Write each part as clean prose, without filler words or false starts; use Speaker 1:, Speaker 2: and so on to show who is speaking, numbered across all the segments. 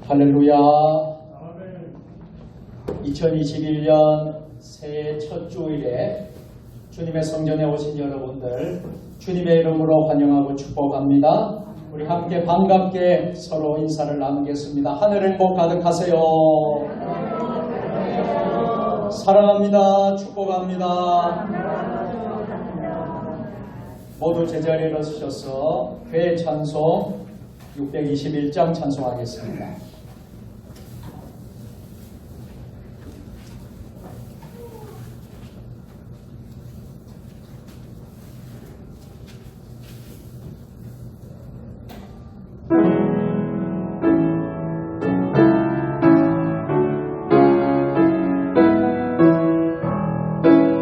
Speaker 1: 할렐루야. 2021년 새해 첫 주일에 주님의 성전에 오신 여러분들 주님의 이름으로 환영하고 축복합니다. 우리 함께 반갑게 서로 인사를 나누겠습니다. 하늘 행복 가득하세요. 사랑합니다. 축복합니다. 모두 제자리에 일어서셔서 회 찬송 621장 찬송하겠습니다.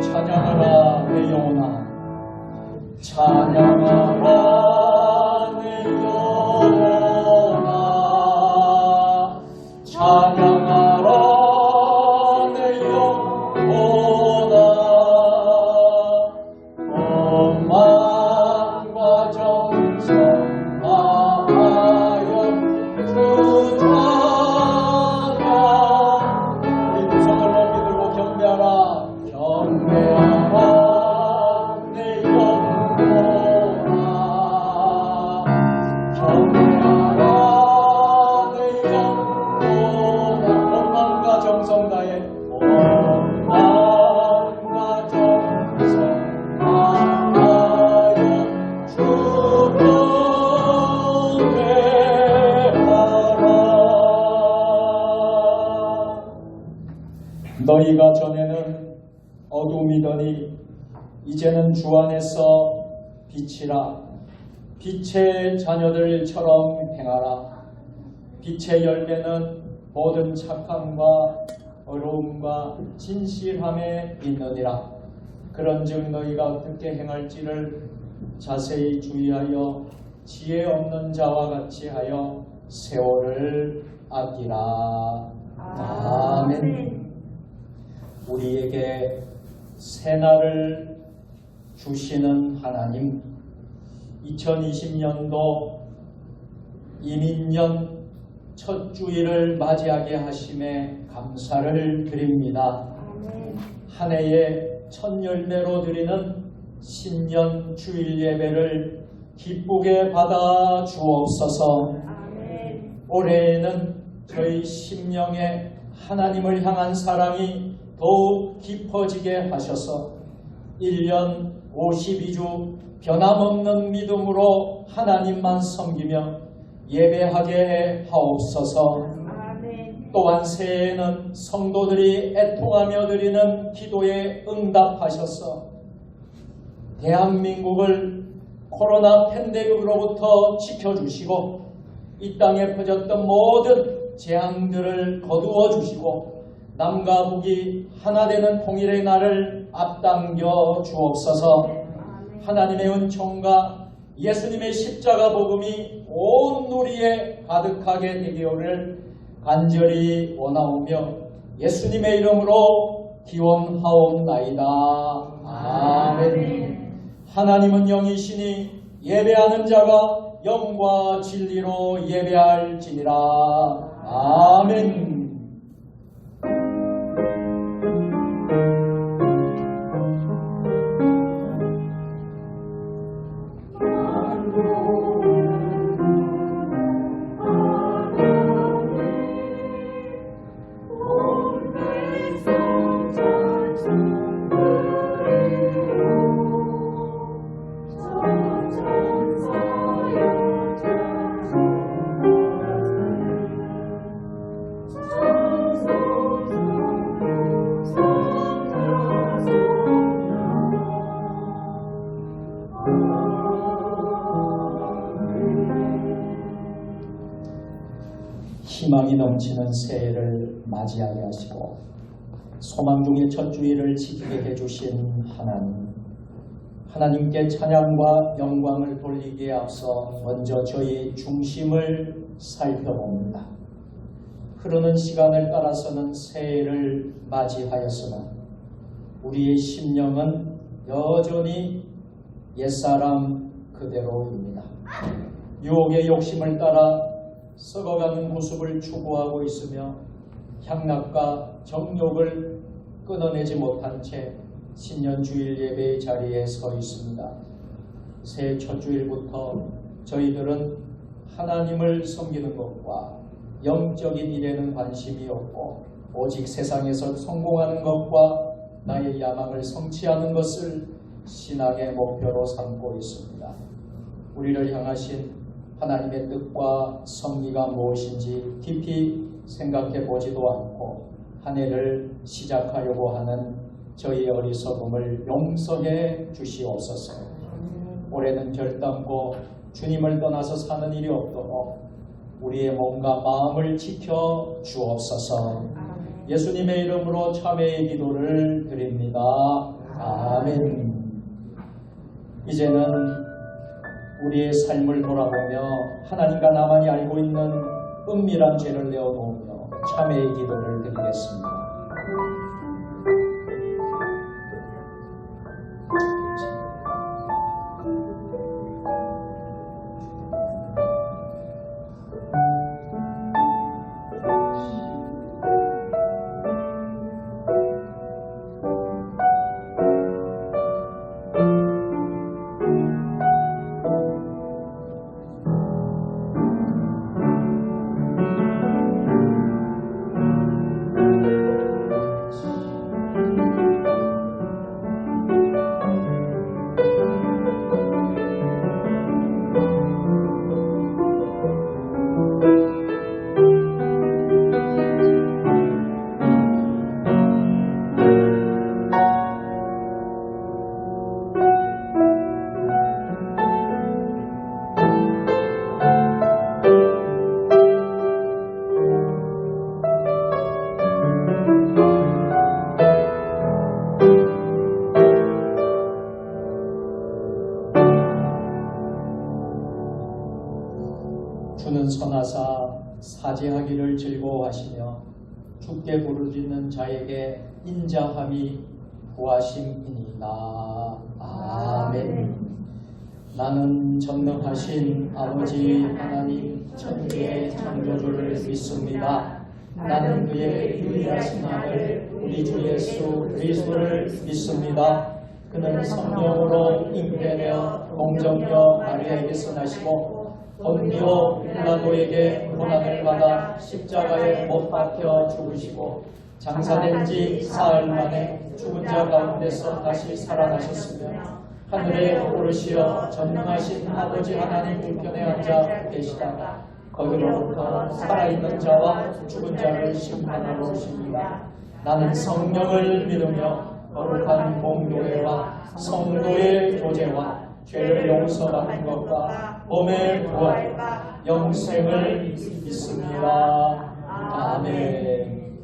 Speaker 1: 찬양하라 내 영혼아, 찬양하라 너희가 전에는 어둠이더니 이제는 주 안에서 빛이라. 빛의 자녀들처럼 행하라. 빛의 열매는 모든 착함과 어려움과 진실함에 있느니라. 그런즉 너희가 어떻게 행할지를 자세히 주의하여 지혜 없는 자와 같이 하여 세월을 아끼라. 아멘. 우리에게 새날을 주시는 하나님, 2020년도 이민년 첫 주일을 맞이하게 하심에 감사를 드립니다. 한 해의 첫 열매로 드리는 신년 주일 예배를 기쁘게 받아 주옵소서. 올해에는 저희 심령에 하나님을 향한 사랑이 더욱 깊어지게 하셔서 1년 52주 변함없는 믿음으로 하나님만 섬기며 예배하게 하옵소서. 또한 새해에는 성도들이 애통하며 드리는 기도에 응답하셔서 대한민국을 코로나 팬데믹으로부터 지켜주시고 이 땅에 퍼졌던 모든 재앙들을 거두어 주시고 남과 북이 하나 되는 통일의 날을 앞당겨 주옵소서. 하나님의 은총과 예수님의 십자가 복음이 온 누리에 가득하게 되기를 간절히 원하오며 예수님의 이름으로 기원하옵나이다. 아멘. 하나님은 영이시니 예배하는 자가 영과 진리로 예배할지니라. 아멘. 희망이 넘치는 새해를 맞이하게 하시고 소망 중의 첫 주일을 지키게 해주신 하나님께 찬양과 영광을 돌리기에 앞서 먼저 저희 중심을 살펴봅니다. 흐르는 시간을 따라서는 새해를 맞이하였으나 우리의 심령은 여전히 옛사람 그대로입니다. 유혹의 욕심을 따라 썩어가는 모습을 추구하고 있으며 향락과 정욕을 끊어내지 못한 채 신년주일 예배의 자리에 서 있습니다. 새해 첫 주일부터 저희들은 하나님을 섬기는 것과 영적인 일에는 관심이 없고 오직 세상에서 성공하는 것과 나의 야망을 성취하는 것을 신앙의 목표로 삼고 있습니다. 우리를 향하신 하나님의 뜻과 섭리가 무엇인지 깊이 생각해 보지도 않고 한 해를 시작하려고 하는 저희의 어리석음을 용서해 주시옵소서. 올해는 결단코 주님을 떠나서 사는 일이 없도록 우리의 몸과 마음을 지켜 주옵소서. 예수님의 이름으로 참회의 기도를 드립니다. 아멘. 이제는 우리의 삶을 돌아보며 하나님과 나만이 알고 있는 은밀한 죄를 내어놓으며 참회의 기도를 드리겠습니다. 주는 선하사 사죄하기를 즐거워하시며 주께 부르짖는 자에게 인자함이 구하심이니이다. 아멘. 나는 전능하신 아버지 하나님 천지의 창조주를 믿습니다. 나는 그의 유일하신 아들 우리 주 예수 그리스도를 믿습니다. 그는 성령으로 잉태되어 공정녀 마리아에게서 나시고 본디오 빌라도에게 고난을 받아 십자가에 못 박혀 죽으시고 장사된 지 사흘 만에 죽은 자 가운데서 다시 살아나셨으며 하늘에 오르시어 전능하신 아버지 하나님 우편에 앉아 계시다가 거기로부터 살아있는 자와 죽은 자를 심판하러 오십니다. 나는 성령을 믿으며 거룩한 공교회와 성도의 교제와 죄를 용서받는 것과 몸의 부활과 영생을 믿습니다. 아멘.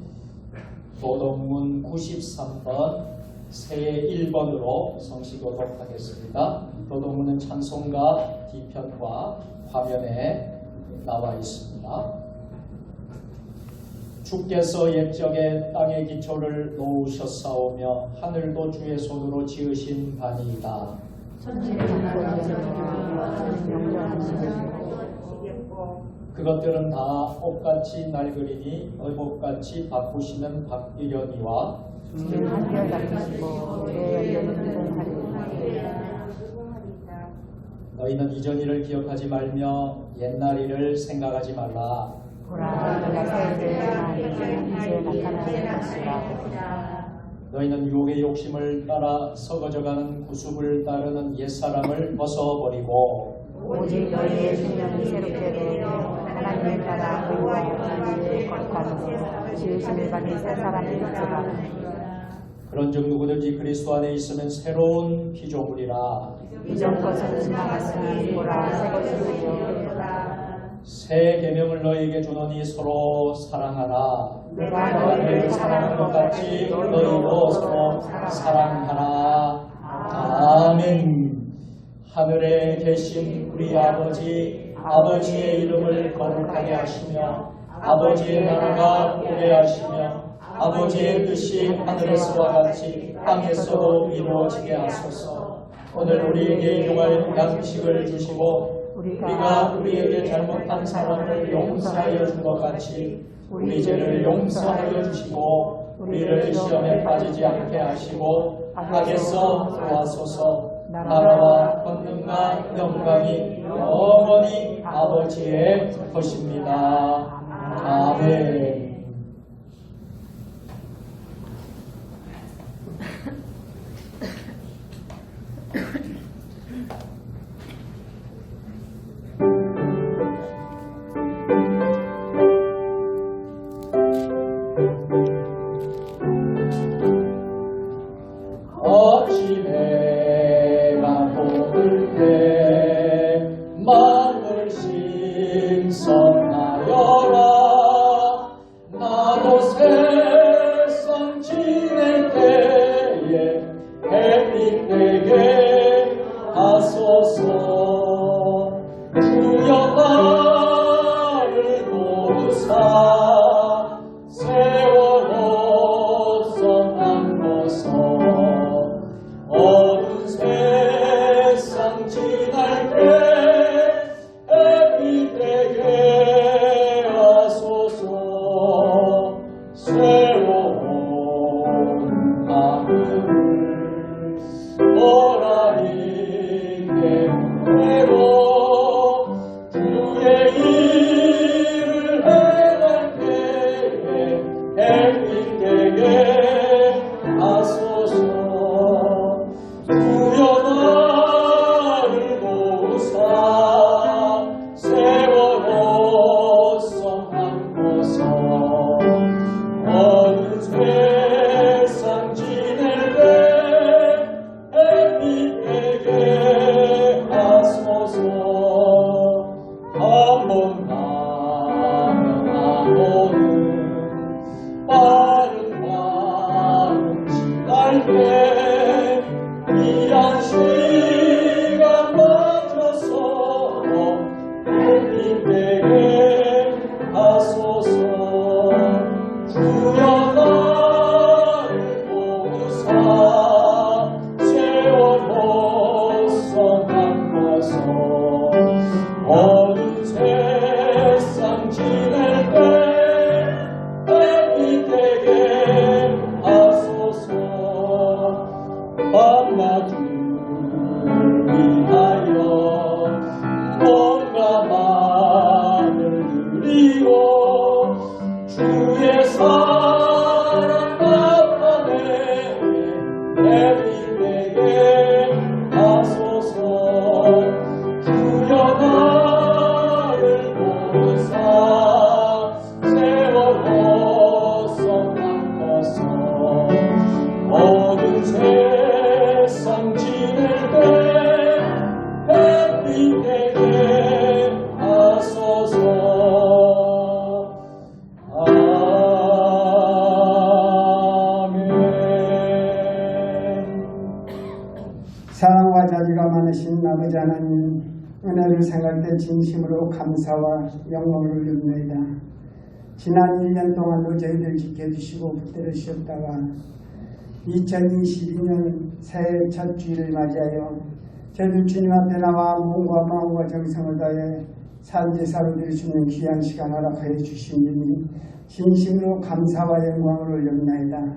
Speaker 1: 도덕문 93번 새해 1번으로 성시교독하겠습니다. 도덕문은 찬송가 뒤편과 화면에 나와 있습니다. 주께서 옛적에 땅의 기초를 놓으셨사오며 하늘도 주의 손으로 지으신 바니이다. 그것들은 다 옷같이 낡으리니 의복같이 바꾸시는 박비련이와 너희는 이전 일을 기억하지 말며 옛날 일을 생각하지 말라. 너희는 유혹의 욕심을 따라 썩어져가는 구습을 따르는 옛사람을 벗어버리고
Speaker 2: 오직 너희의 신령이 새롭게 되며 하나님을 따라 의와 진리의 거룩함으로 지으심을 받은 새 사람을 입으라.
Speaker 1: 그런즉 누구든지 그리스도 안에 있으면 새로운 피조물이라.
Speaker 2: 이전 것은 지나갔으니 보라 새 것이 되었도다.
Speaker 1: 새 계명을 너희에게 주노니 서로 사랑하라.
Speaker 2: 내가
Speaker 1: 너희를 사랑한 것 같이 너희도 서로 사랑하라. 아멘. 하늘에 계신 우리 아버지의 이름을 거룩하게 하시며 아버지의 나라가 오게 하시며 아버지의 뜻이 하늘에서와 같이 땅에서도 이루어지게 하소서. 오늘 우리에게 일용할 양식을 주시고 우리가 우리에게 잘못한 사람을 용서하여 준 것 같이 우리 죄를 용서하여 주시고 우리를 시험에 빠지지 않게 하시고 악에서 구하소서. 나라와 권능과 영광이 영원히 아버지의 것입니다. 아멘. 아침에가 돋을 때 마음을 신성하여라. 나도 세상 지낼 때에 햇빛 되게 하소서. 주여 나를 도우사 세월호 안고서 어두운 세상 지날 때 햇빛 되게 하소서. 새로운 하늘을 오라니께 외로 주의 일을 행할 때에 햇빛 되게 하소서. 주여 나를 도우사 세월호 안고서 어두운 세상 지낼 때 햇빛 되게 하소서. 한번 가면 안 오는 빠른 지날 때 귀한 시간 맞춰서 햇빛 되게 하소서. 주여 나를 도우사 세월호 안고서 어두운 세상 지낼 때 햇빛 되게 하소서. 밤낮을 위하여 뭔가 마음을 누리고 주의 사랑 나타내 햇빛 되게 하소서. 주여 나를 도우사 세월호 안고서 어두운 세상 지낼 때 햇빛 되게 하소서.
Speaker 3: 사랑과 자비가 많으신 아버지 하나님, 은혜를 생각할 때 진심으로 감사와 영광을 올립니다. 지난 1년 동안도 저희들 지켜주시고 붙들으셨다가 2022년 새해 첫 주일을 맞이하여 저희들 주님 앞에 나와 몸과 마음과 정성을 다해 산제사로 드릴 수 있는 귀한 시간 허락하여 주신 분이 진심으로 감사와 영광을 올립니다.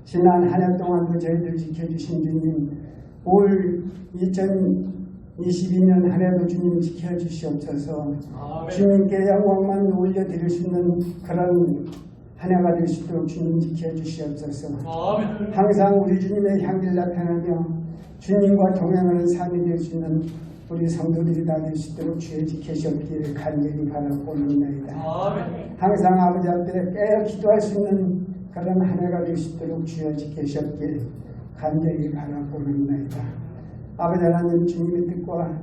Speaker 3: 지난 한 해 동안도 저희들 지켜주신 주님, 올 2022년 한 해도 주님 지켜주시옵소서. 주님께 영광만 올려드릴 수 있는 그런 한 해가 될 수 있도록 주님 지켜주시옵소서. 항상 우리 주님의 향기를 나타내며 주님과 동행하는 삶이 될 수 있는 우리 성도들이 다 될 수 있도록 주여 지켜주시옵기를 간절히 바라고 옵니다. 항상 아버지 앞에 깨어 기도할 수 있는 그런 한 해가 될 수 있도록 주여 지켜주시옵기를 간절히 바라고 옵니다. 아버지 하나님, 주님의 뜻과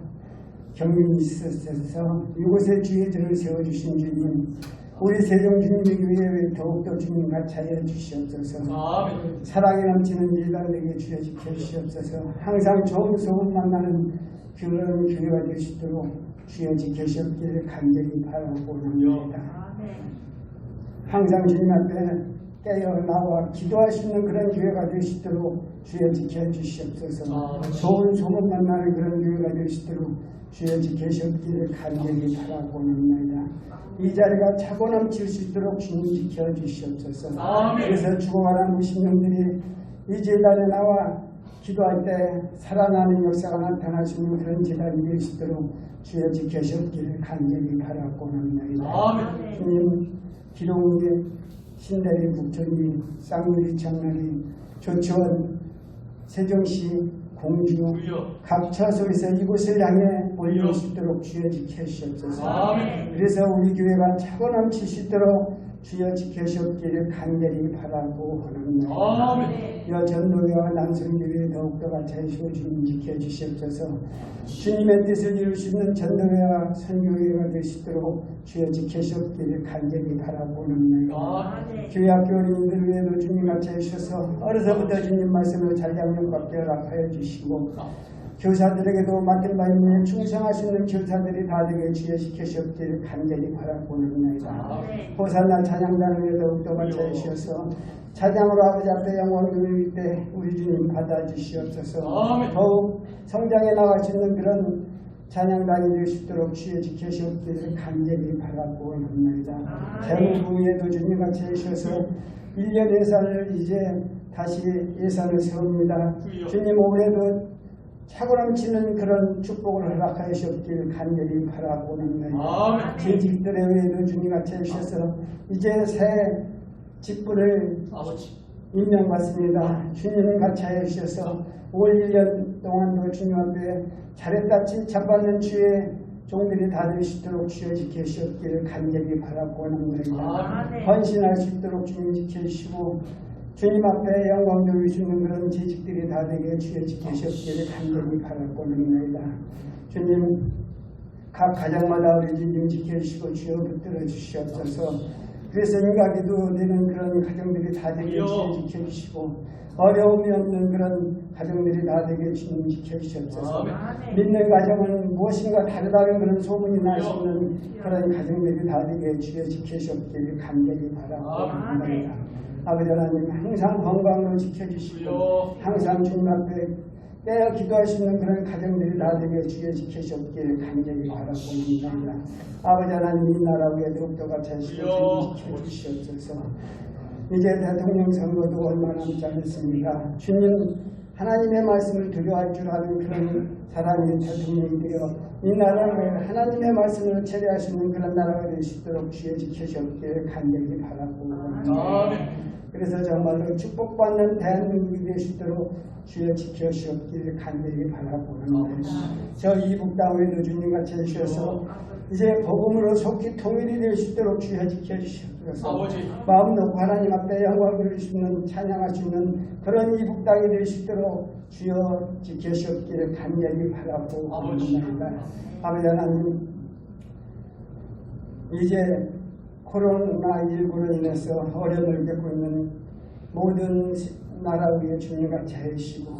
Speaker 3: 경륜이 있으셔서 이곳에 주의 들을 세워주신 주님, 우리 세종 주님의 교회에 더욱더 주님 같이 하여 주시옵소서. 사랑이 넘치는 일당에게 주여 지켜주시옵소서. 항상 좋은 소문 만나는 그런 교회가 될 수 있도록 주여 지켜주시옵기를 간절히 바라고 옵니다. 항상 주님 앞에 깨어나와 기도할 수 있는 그런 교회가 될 수 있도록 주여 지켜 주시옵소서. 좋은 소문만 나는 그런 교회가 될 수 있도록 주여 지켜 주시옵기를 간절히 바라고는 이 자리가 차고 넘칠 수 있도록 주님 지켜 주시옵소서. 그래서 죽어가는 무신령들이 이 제단에 나와 기도할 때 살아나는 역사가 나타날 수 있는 그런 제단이 될 수 있도록 주여 지켜 주시옵기를 간절히 바라고는 주님 기록의 신대리 북천리 쌍누리 창나리 조치원 세종시 공주 각 처소에서 이곳을 향해 몰려올 수 있도록 주여 지켜주시옵소서. 그래서 우리 교회가 차고 넘칠 수 있도록 주여 지켜주시옵기를 간절히 바라고 하옵나이다. 여전도회와 남성교회 더욱더 같이 주님 지켜주시옵소서. 주님의 뜻을 이룰 수 있는 전도회와 선교회가 될 수 있도록 주여 지켜주시옵기를 간절히 바라고 하옵나이다. 교회 학교 어린이들 위에도 주님 같이 해주셔서 어려서부터 주님 말씀을 잘 양육받게 허락하여 주시고 교사들에게도 맡은 바 있는 충성할 수 있는 교사들이 다 되게 주여 지켜주시옵기를 간절히 바라고 하옵나이다. 호산나 찬양단을 위해 더욱더 같이 해주셔서 찬양으로 아버지 앞에 영광 돌릴 때 우리 주님 받아주시옵소서. 더욱 성장해 나갈 수 있는 그런 찬양단이 될 수 있도록 주여 지켜주시옵기를 간절히 바라고 합니다. 재무부에도 주님 같이 해주셔서 1년 예산을 이제 다시 예산을 세웁니다. 주님 올해도 차고 넘치는 그런 축복을 허락하여 주시옵기를 간절히 바라고 합니다. 재직들의 의회도 주님 같이 해주셔서 이제 새 직분을 임명받습니다. 주님 같이 하여 주셔서 올 1년 동안도 주님 앞에 잘했다 칭찬받는 주의 종들이 다 될 수 있도록 주여 지켜주시옵기를 간절히 바라고 합니다. 헌신할 수 있도록 주님 지켜주시고 주님 앞에 영광 돌릴 수 있는 그런 재직들이 다 되게 주여 지켜주시옵기를 간절히 바라고 합니다. 주님 각 가정마다 우리 주님 지켜주시고 주여 붙들어 주시옵소서. 그래서 인가기도 되는 그런 가정들이 다 되게 주여 지켜주시고 어려움이 없는 그런 가정들이 다 되게 주님 지켜주시옵소서. 믿는 가정은 무엇인가 다르다는 그런 소문이 날 수 있는 그런 가정들이 다 되게 주여 지켜주시옵기를 간절히 바라고 합니다. 아버지 하나님 항상 건강으로 지켜주시고 항상 주님 앞에 깨어 기도할 수 있는 그런 가정들이 다 되게 주여 지켜주시옵기를 간절히 바라고 합니다. 아버지 하나님 이 나라 위에 더욱더 같이 하시고 지켜주시옵소서. 이제 대통령 선거도 얼마 남지 않았습니다. 주님 하나님의 말씀을 두려워할 줄 아는 그런 사람이 대통령이 되어 이 나라를 하나님의 말씀을 체리하시는 그런 나라가 될 수 있도록 주여 지켜주시옵기를 간절히 바라고 합니다. 그래서 정말로 축복받는 대한민국이 될 수 있도록 주여 지켜주시옵기를 간절히 바라고 합니다. 저 이북 땅에도 주님같이 해주셔서 이제 복음으로 속히 통일이 될 수 있도록 주여 지켜주시옵소서. 마음 놓고 하나님 앞에 영광 돌릴 수 있는 찬양할 수 있는 그런 이북 땅이 될 수 있도록 주여 지켜주시옵기를 간절히 바라고 합니다. 아버지 하나님 이제 코로나19로 인해서 어려움을 겪고 있는 모든 나라 위에 주님같이 해주시고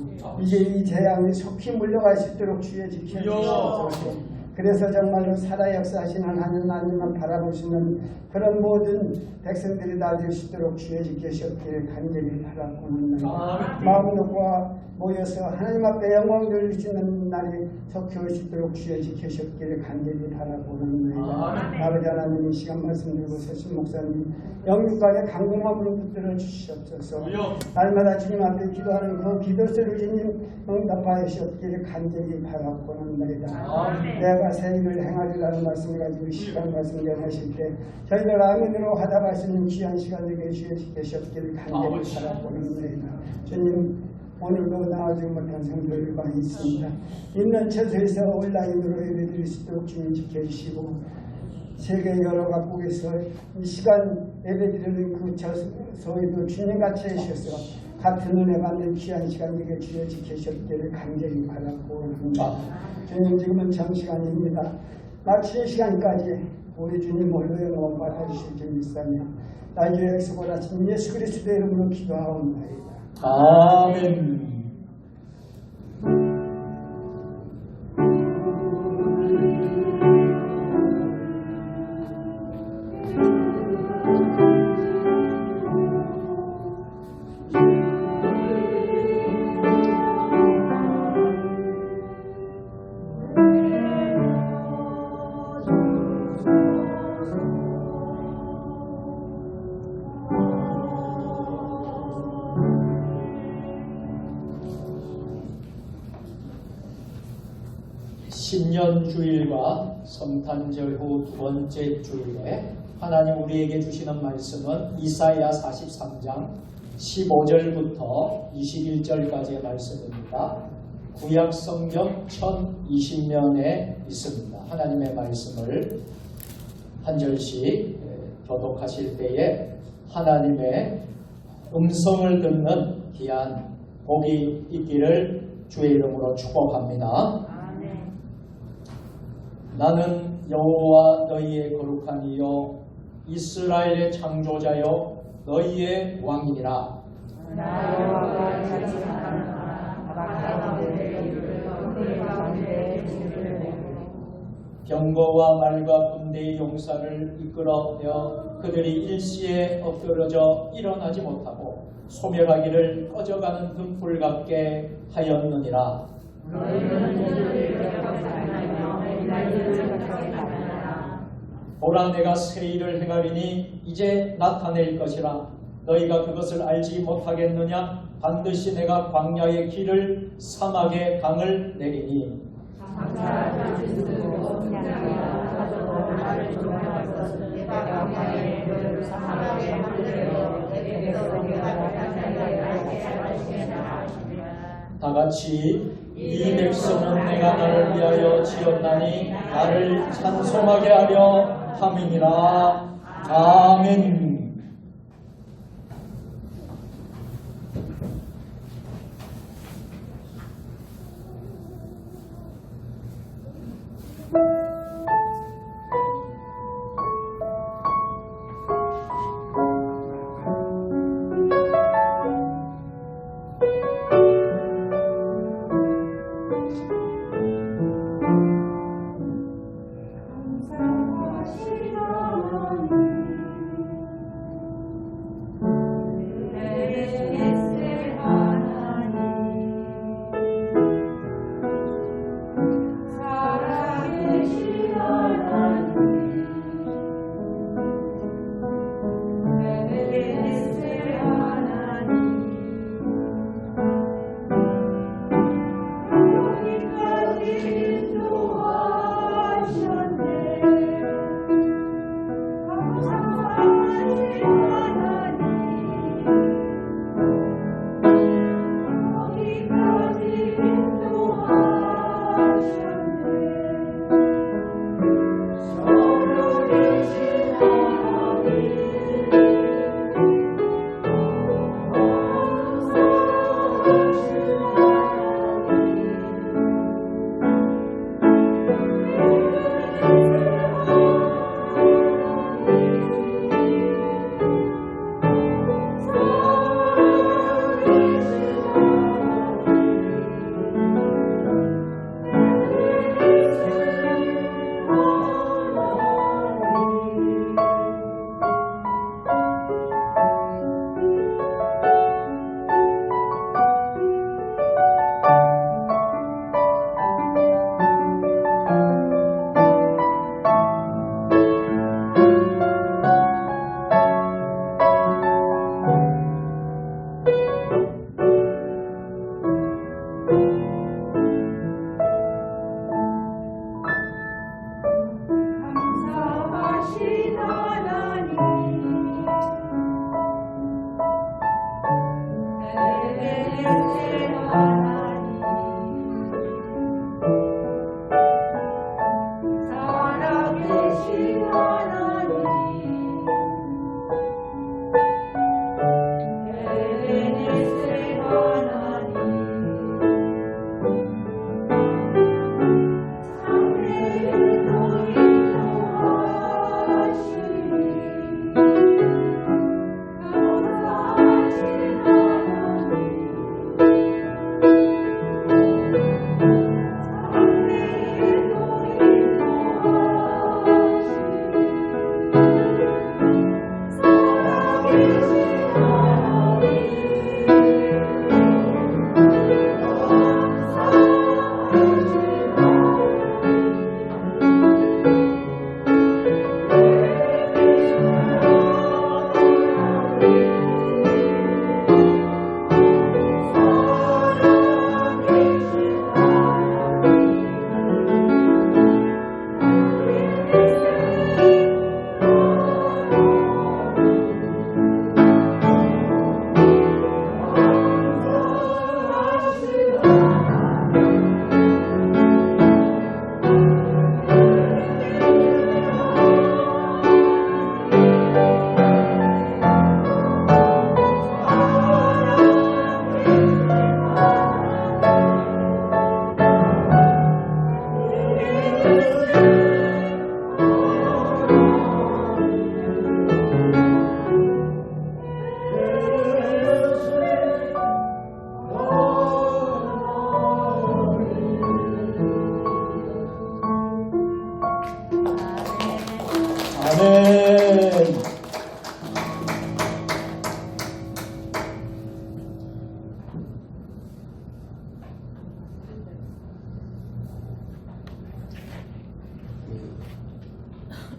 Speaker 3: 이제 이 재앙이 속히 물러갈 수 있도록 주여 지켜주시옵소서. 그래서 정말로 살아 역사하시는 하나님만 바라보시는 그런 모든 백성들이 다 될 수 있도록 주여 지켜주시옵기를 간절히 바라고 합니다. 마음 놓고 모여서 하나님 앞에 영광 돌리시는 날이 속히 올 수 있도록 주여 지켜주시옵기를 간절히 바라고 합니다. 아버지 하나님 이 시간 말씀 들고 서신 목사님 영육간의 강건함으로 붙들어 주시옵소서. 날마다 주님 앞에 기도하는 그 기도 소리를 주님 응답하여 주시옵기를 간절히 바라고 합니다. 내가 새 일을 행하리라는 말씀을 가지고 시간 말씀 전하실 때 저희들 아멘으로 하답하시는 귀한 시간 되게 주여 지켜주시옵기를 간절히 바라고 합니다. 주님 오늘도 나와주지 못한 성도들 많이 있습니다. 있는 처소에서 온라인으로 예배드릴 수 있도록 주님 지켜주시고 세계 여러 각국에서 이 시간 예배드리는 그 처소에도 주님같이 해주셔서 같은 은혜 받는 귀한 시간 되게 주여 지켜주시기를 간절히 바라고 합니다. 주님 지금은 정시간입니다. 마치는 시간까지 우리 주님 홀로 영광 받아주실 줄 믿사며 나의 약속을 하신 예수 그리스도의 이름으로 기도하옵나이다.
Speaker 1: 아멘. 신년주일과 성탄절 후 두 번째 주일에 하나님 우리에게 주시는 말씀은 이사야 43장 15절부터 21절까지의 말씀입니다. 구약 성경 1020년에 있습니다. 하나님의 말씀을 한 절씩 교독하실 때에 하나님의 음성을 듣는 귀한 복이 있기를 주의 이름으로 축복합니다. 나는 여호와 너희의 거룩한 이요 이스라엘의 창조자요 너희의 왕이니라. 병거와 말과 군대의 용사를 이끌어내어 그들이 일시에 엎드러져 일어나지 못하고 소멸하기를 꺼져가는 등불 같게 하였느니라. 보라 내가 새 일을 행하리니 이제 나타낼 것이라. 너희가 그것을 알지 못하겠느냐? 반드시 내가 광야의 길을 사막의 강을 내리니. 다같이 이 백성은 내가 나를 위하여 지었나니 나를 찬송하게 하려 함이니라. 아멘.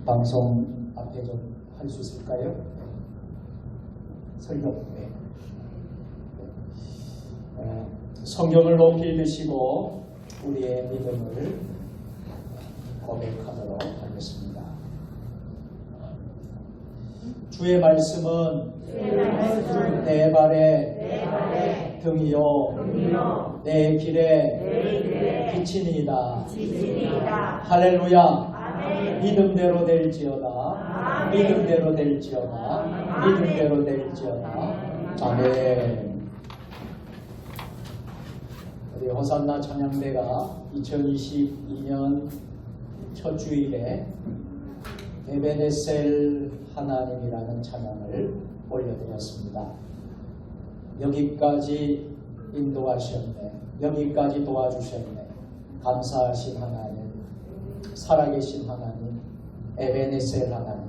Speaker 1: 방송 앞에 좀 할 수 있을까요? 설교. 네. 성경을 높이 드시고 우리의 믿음을 고백하도록 하겠습니다. 주의 말씀은 내 발에 등이요 내 길에 빛이니이다. 할렐루야. 믿음대로 될지어다. 믿음대로 될지어다. 믿음대로 될지어다. 아멘. 우리 호산나 찬양대가 2022년 첫 주일에 에베네셀 하나님이라는 찬양을 올려드렸습니다. 여기까지 인도하셨네. 여기까지 도와주셨네. 감사하신 하나님, 살아계신 하나님, 에베네셀 하나님.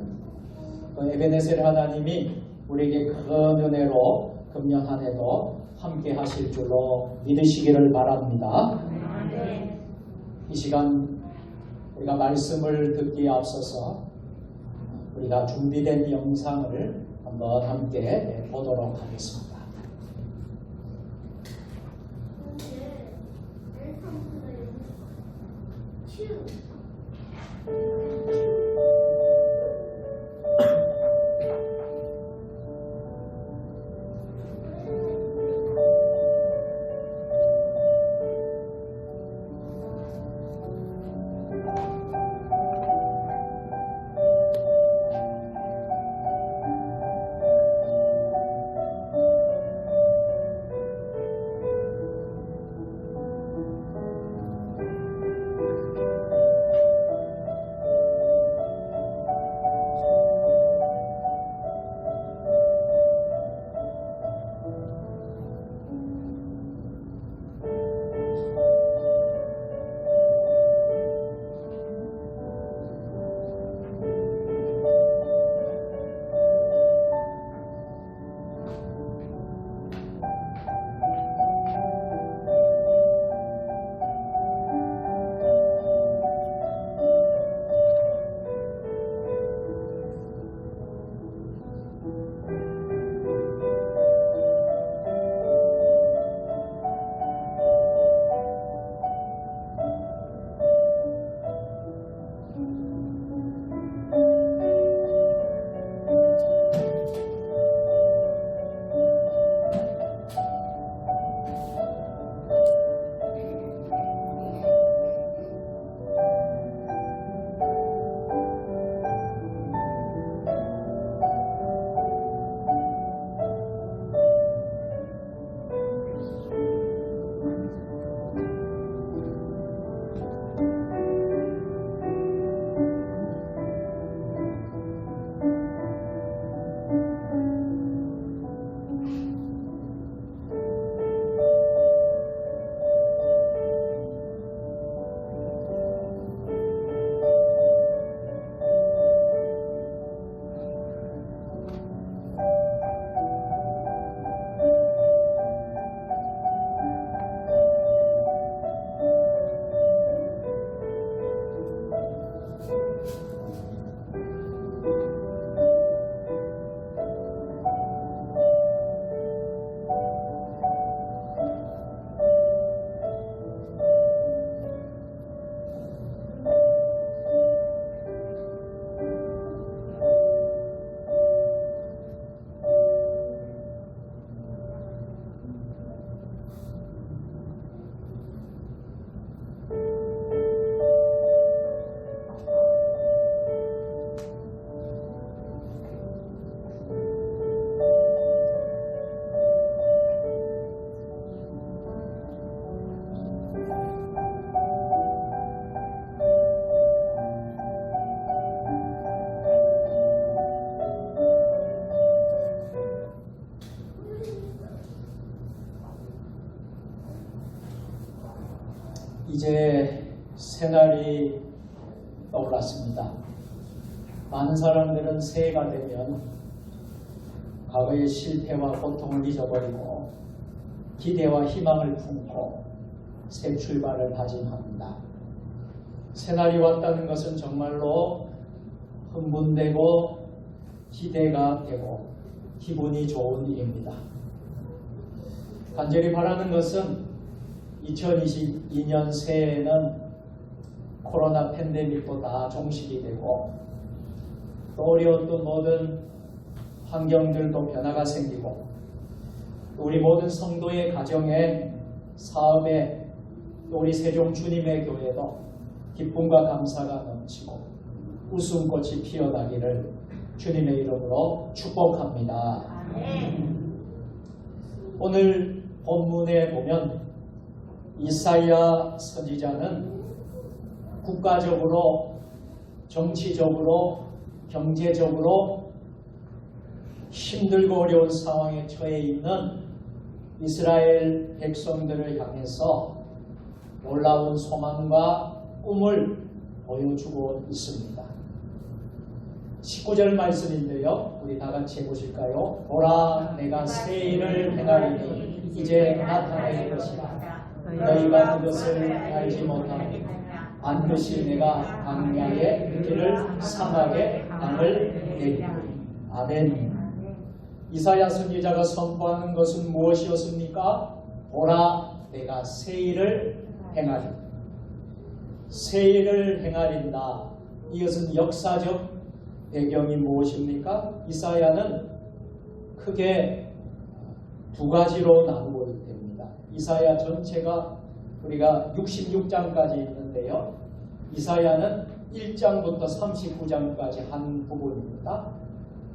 Speaker 1: 그 에베네셀 하나님이 우리에게 큰 은혜로 금년 한 해도 함께 하실 줄로 믿으시기를 바랍니다. 이 시간 우리가 말씀을 듣기에 앞서서 우리가 준비된 영상을 한번 함께 보도록 하겠습니다. 이제 새날이 떠올랐습니다. 많은 사람들은 새해가 되면 과거의 실패와 고통을 잊어버리고 기대와 희망을 품고 새 출발을 다짐합니다. 새날이 왔다는 것은 정말로 흥분되고 기대가 되고 기분이 좋은 일입니다. 간절히 바라는 것은 2022년 새해에는 코로나 팬데믹도 다 종식이 되고 또 어려웠던 모든 환경들도 변화가 생기고 우리 모든 성도의 가정에 사업에 또 우리 세종 주님의 교회도 기쁨과 감사가 넘치고 웃음꽃이 피어나기를 주님의 이름으로 축복합니다. 오늘 본문에 보면 이사야 선지자는 국가적으로 정치적으로 경제적으로 힘들고 어려운 상황에 처해 있는 이스라엘 백성들을 향해서 놀라운 소망과 꿈을 보여주고 있습니다. 19절 말씀인데요. 우리 다 같이 해보실까요? 보라, 내가 새 일을 행하리니 이제 나타낼 것이라. 너희가 그것을 알지 못하니 반드시 내가 광야의 길을 사막의 강을 내리리. 아멘. 이사야 선지자가 선포하는 것은 무엇이었습니까? 보라, 내가 새 일을 행하리. 새 일을 행하린다. 이것은 역사적 배경이 무엇입니까? 이사야는 크게 두 가지로 나누고 됩니다. 이사야 전체가 우리가 66장까지 있는데요. 이사야는 1장부터 39장까지 한 부분입니다.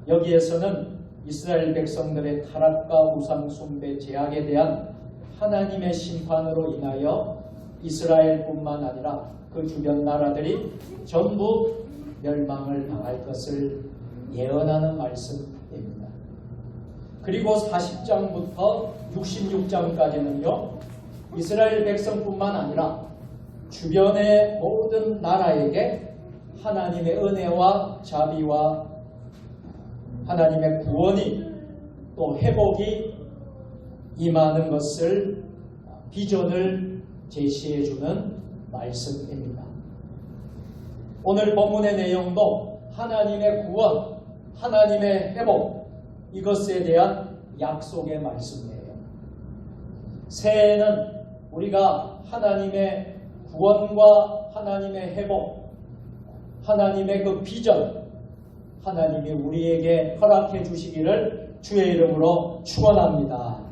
Speaker 1: 여기에서는 이스라엘 백성들의 타락과 우상 숭배 제약에 대한 하나님의 심판으로 인하여 이스라엘뿐만 아니라 그 주변 나라들이 전부 멸망을 당할 것을 예언하는 말씀입니다. 그리고 40장부터 66장까지는요. 이스라엘 백성뿐만 아니라 주변의 모든 나라에게 하나님의 은혜와 자비와 하나님의 구원이 또 회복이 임하는 것을 비전을 제시해주는 말씀입니다. 오늘 본문의 내용도 하나님의 구원, 하나님의 회복 이것에 대한 약속의 말씀이에요. 새해에는 우리가 하나님의 구원과 하나님의 회복, 하나님의 그 비전, 하나님이 우리에게 허락해 주시기를 주의 이름으로 축원합니다.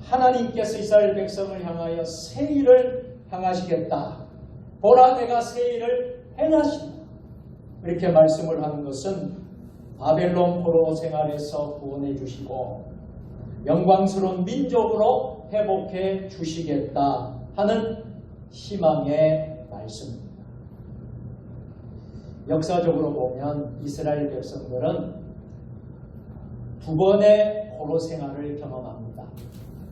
Speaker 1: 하나님께서 이스라엘 백성을 향하여 새 일을 행하시겠다. 보라, 내가 새 일을 행하신다. 이렇게 말씀을 하는 것은 바벨론 포로 생활에서 구원해 주시고 영광스러운 민족으로 회복해 주시겠다 하는 희망의 말씀입니다. 역사적으로 보면 이스라엘 백성들은 두 번의 포로 생활을 경험합니다.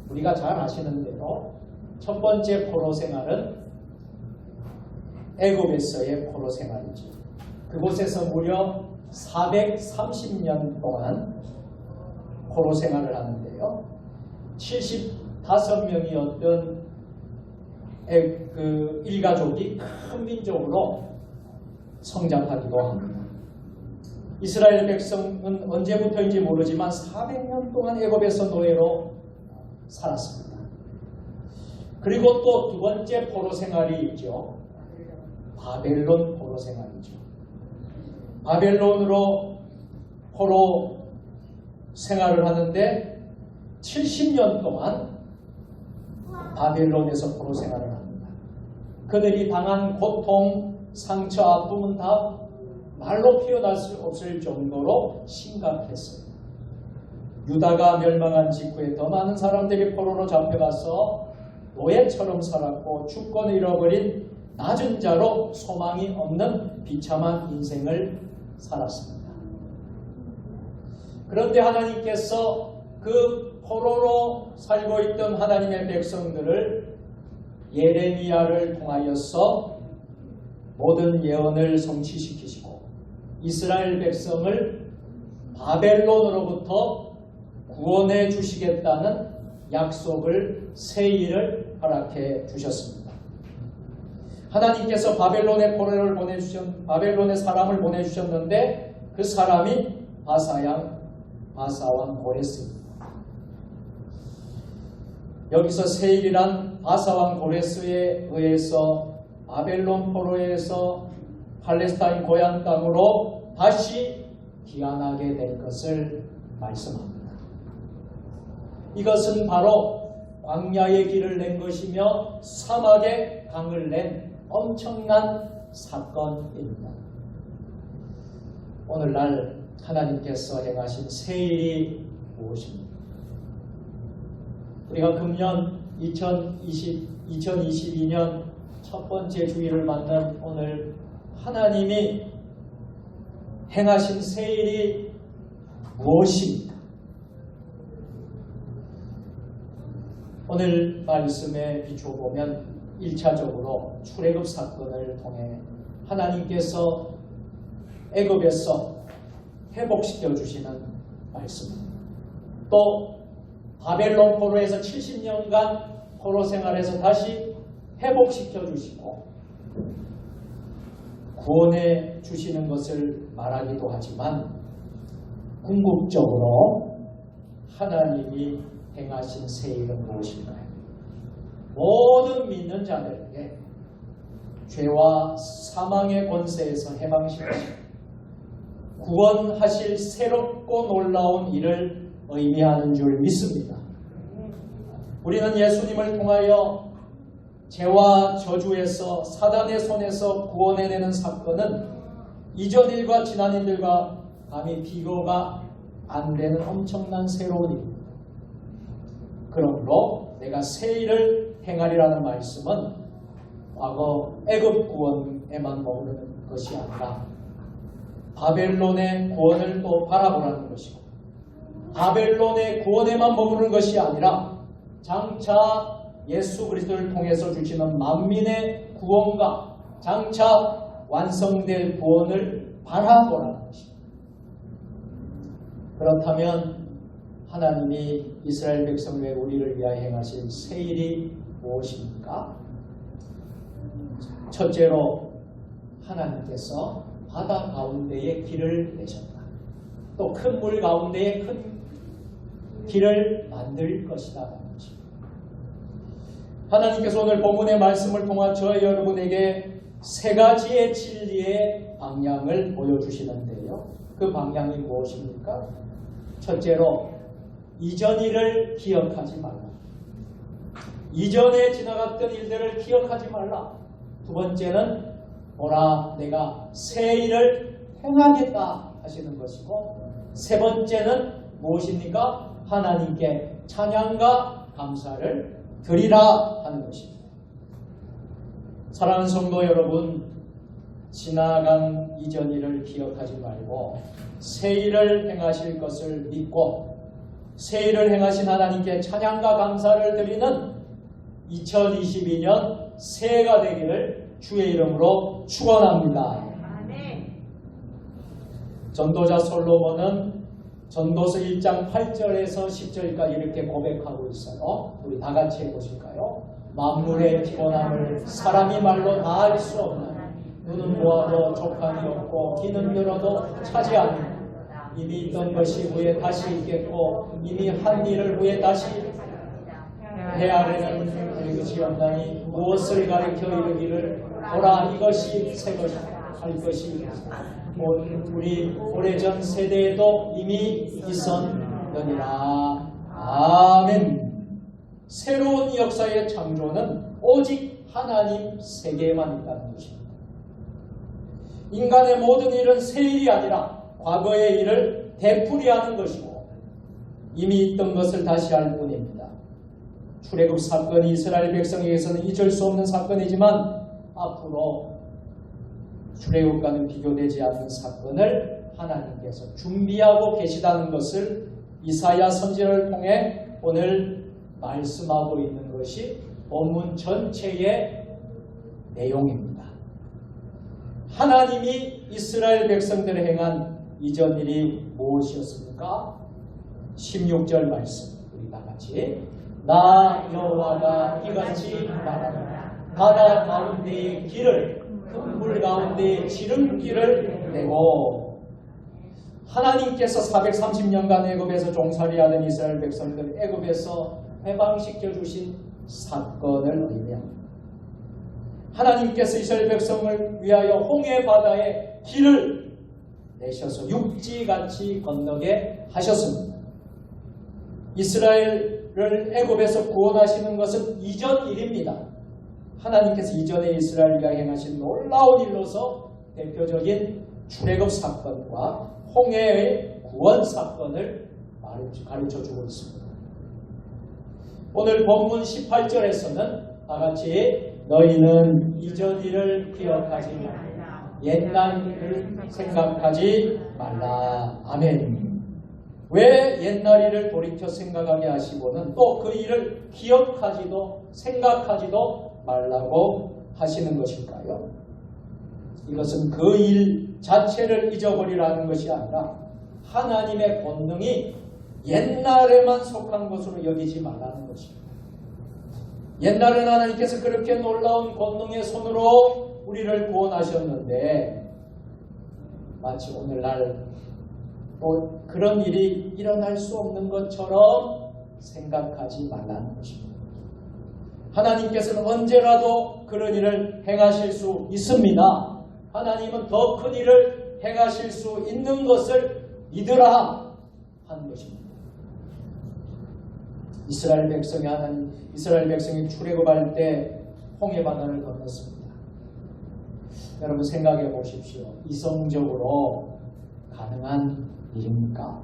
Speaker 1: 우리가 잘 아시는 대로 첫 번째 포로 생활은 애굽에서의 포로 생활이죠. 그곳에서 무려 430년 동안 포로 생활을 하는데요. 75명이었던 그 일가족이 큰 민족으로 성장하기도 합니다. 이스라엘 백성은 언제부터인지 모르지만 400년 동안 애굽에서 노예로 살았습니다. 그리고 또 두 번째 포로 생활이 있죠. 바벨론 포로 생활이죠. 바벨론으로 포로 생활을 하는데 70년 동안 바벨론에서 포로 생활을 합니다. 그들이 당한 고통, 상처, 아픔은 다 말로 표현할 수 없을 정도로 심각했어요. 유다가 멸망한 직후에 더 많은 사람들이 포로로 잡혀가서 노예처럼 살았고 주권을 잃어버린 낮은 자로 소망이 없는 비참한 인생을 살았습니다. 그런데 하나님께서 그 포로로 살고 있던 하나님의 백성들을 예레미야를 통하여서 모든 예언을 성취시키시고 이스라엘 백성을 바벨론으로부터 구원해 주시겠다는 약속을 새 일을 허락해 주셨습니다. 하나님께서 바벨론의 사람을 보내주셨는데 그 사람이 바사왕 고레스입니다. 여기서 세일이란 바사왕 고레스에 의해서 바벨론 포로에서 팔레스타인 고향 땅으로 다시 귀환하게 된 것을 말씀합니다. 이것은 바로 광야의 길을 낸 것이며 사막의 강을 낸 엄청난 사건입니다. 오늘날 하나님께서 행하신 새 일이 무엇입니까? 우리가 금년 2022년 첫 번째 주일을 맞는 오늘 하나님이 행하신 새 일이 무엇입니까? 오늘 말씀에 비춰보면 1차적으로 출애굽 사건을 통해 하나님께서 애굽에서 회복시켜 주시는 말씀입니다. 또 바벨론 포로에서 70년간 포로 생활에서 다시 회복시켜 주시고 구원해 주시는 것을 말하기도 하지만 궁극적으로 하나님이 행하신 새 일은 무엇인가요? 모든 믿는 자들에게 죄와 사망의 권세에서 해방시키시고 구원하실 새롭고 놀라운 일을 의미하는 줄 믿습니다. 우리는 예수님을 통하여 죄와 저주에서 사단의 손에서 구원해내는 사건은 이전 일과 지난 일들과 감히 비교가 안 되는 엄청난 새로운 일입니다. 그러므로 내가 새 일을 행하리라는 말씀은 과거 애굽 구원에만 머무르는 것이 아니라 바벨론의 구원을 또 바라보라는 것이고 바벨론의 구원에만 머무르는 것이 아니라 장차 예수 그리스도를 통해서 주시는 만민의 구원과 장차 완성될 구원을 바라보라는 것입니다. 그렇다면 하나님이 이스라엘 백성의 우리를 위하여 행하신 새 일이 무엇입니까? 첫째로 하나님께서 바다 가운데에 길을 내셨다. 또 큰 물 가운데에 큰 길을 만들 것이다. 하나님께서 오늘 본문의 말씀을 통한 저와 여러분에게 세 가지의 진리의 방향을 보여주시는데요. 그 방향이 무엇입니까? 첫째로 이전 일을 기억하지 말라. 이전에 지나갔던 일들을 기억하지 말라. 두 번째는 보라 내가 새 일을 행하겠다 하시는 것이고 세 번째는 무엇입니까? 하나님께 찬양과 감사를 드리라 하는 것입니다. 사랑하는 성도 여러분, 지나간 이전 일을 기억하지 말고 새 일을 행하실 것을 믿고 새 일을 행하신 하나님께 찬양과 감사를 드리는 2022년 새해가 되기를 주의 이름으로 축원합니다. 전도자 솔로몬은 전도서 1장 8절에서 10절까지 이렇게 고백하고 있어요. 우리 다 같이 해보실까요? 만물의 피곤함을 사람이 말로 다 알 수 없는 눈은 보아도 족함이 없고 귀는 들어도 차지하는 이미 있던 것이 후에 다시 있겠고 이미 한 일을 후에 다시 해 아래는 것이 없나니 무엇을 가리켜 이르기를 보라 이것이 새 것이다 할 것이 우리 오래전 세대에도 이미 있었느니라. 아멘. 새로운 역사의 창조는 오직 하나님 세계에만 있다는 것입니다. 인간의 모든 일은 새 일이 아니라 과거의 일을 되풀이하는 것이고 이미 있던 것을 다시 할 뿐입니다. 출애굽 사건이 이스라엘 백성에게서는 잊을 수 없는 사건이지만 앞으로 출애굽과는 비교되지 않는 사건을 하나님께서 준비하고 계시다는 것을 이사야 선지자를 통해 오늘 말씀하고 있는 것이 본문 전체의 내용입니다. 하나님이 이스라엘 백성들을 행한 이전 일이 무엇이었습니까? 16절 말씀 우리 다 같이 나 여호와가 이같이 말하노라 바다 가운데의 길을, 큰 물 가운데의 지름길을 내고, 하나님께서 430년간 애굽에서 종살이하던 이스라엘 백성들 애굽에서 해방시켜 주신 사건을 의미합니다. 하나님께서 이스라엘 백성을 위하여 홍해 바다의 길을 내셔서 육지같이 건너게 하셨습니다. 이스라엘을 애굽에서 구원하시는 것은 이전 일입니다. 하나님께서 이전에 이스라엘과 행하신 놀라운 일로서 대표적인 출애굽 사건과 홍해의 구원 사건을 가르쳐주고 있습니다. 오늘 본문 18절에서는 다같이 너희는 이전 일을 기억하지 말라, 옛날 일을 생각하지 말라. 아멘. 왜 옛날 일을 돌이켜 생각하게 하시고는 또 그 일을 기억하지도 생각하지도 말라고 하시는 것일까요? 이것은 그 일 자체를 잊어버리라는 것이 아니라 하나님의 권능이 옛날에만 속한 것으로 여기지 말라는 것입니다. 옛날에는 하나님께서 그렇게 놀라운 권능의 손으로 우리를 구원하셨는데 마치 오늘날 또 그런 일이 일어날 수 없는 것처럼 생각하지 말라는 것입니다. 하나님께서는 언제라도 그런 일을 행하실 수 있습니다. 하나님은 더 큰 일을 행하실 수 있는 것을 믿으라 하는 것입니다. 이스라엘 백성이 출애굽할 때 홍해 바다를 건넜습니다. 여러분 생각해 보십시오. 이성적으로 가능한 일입니까?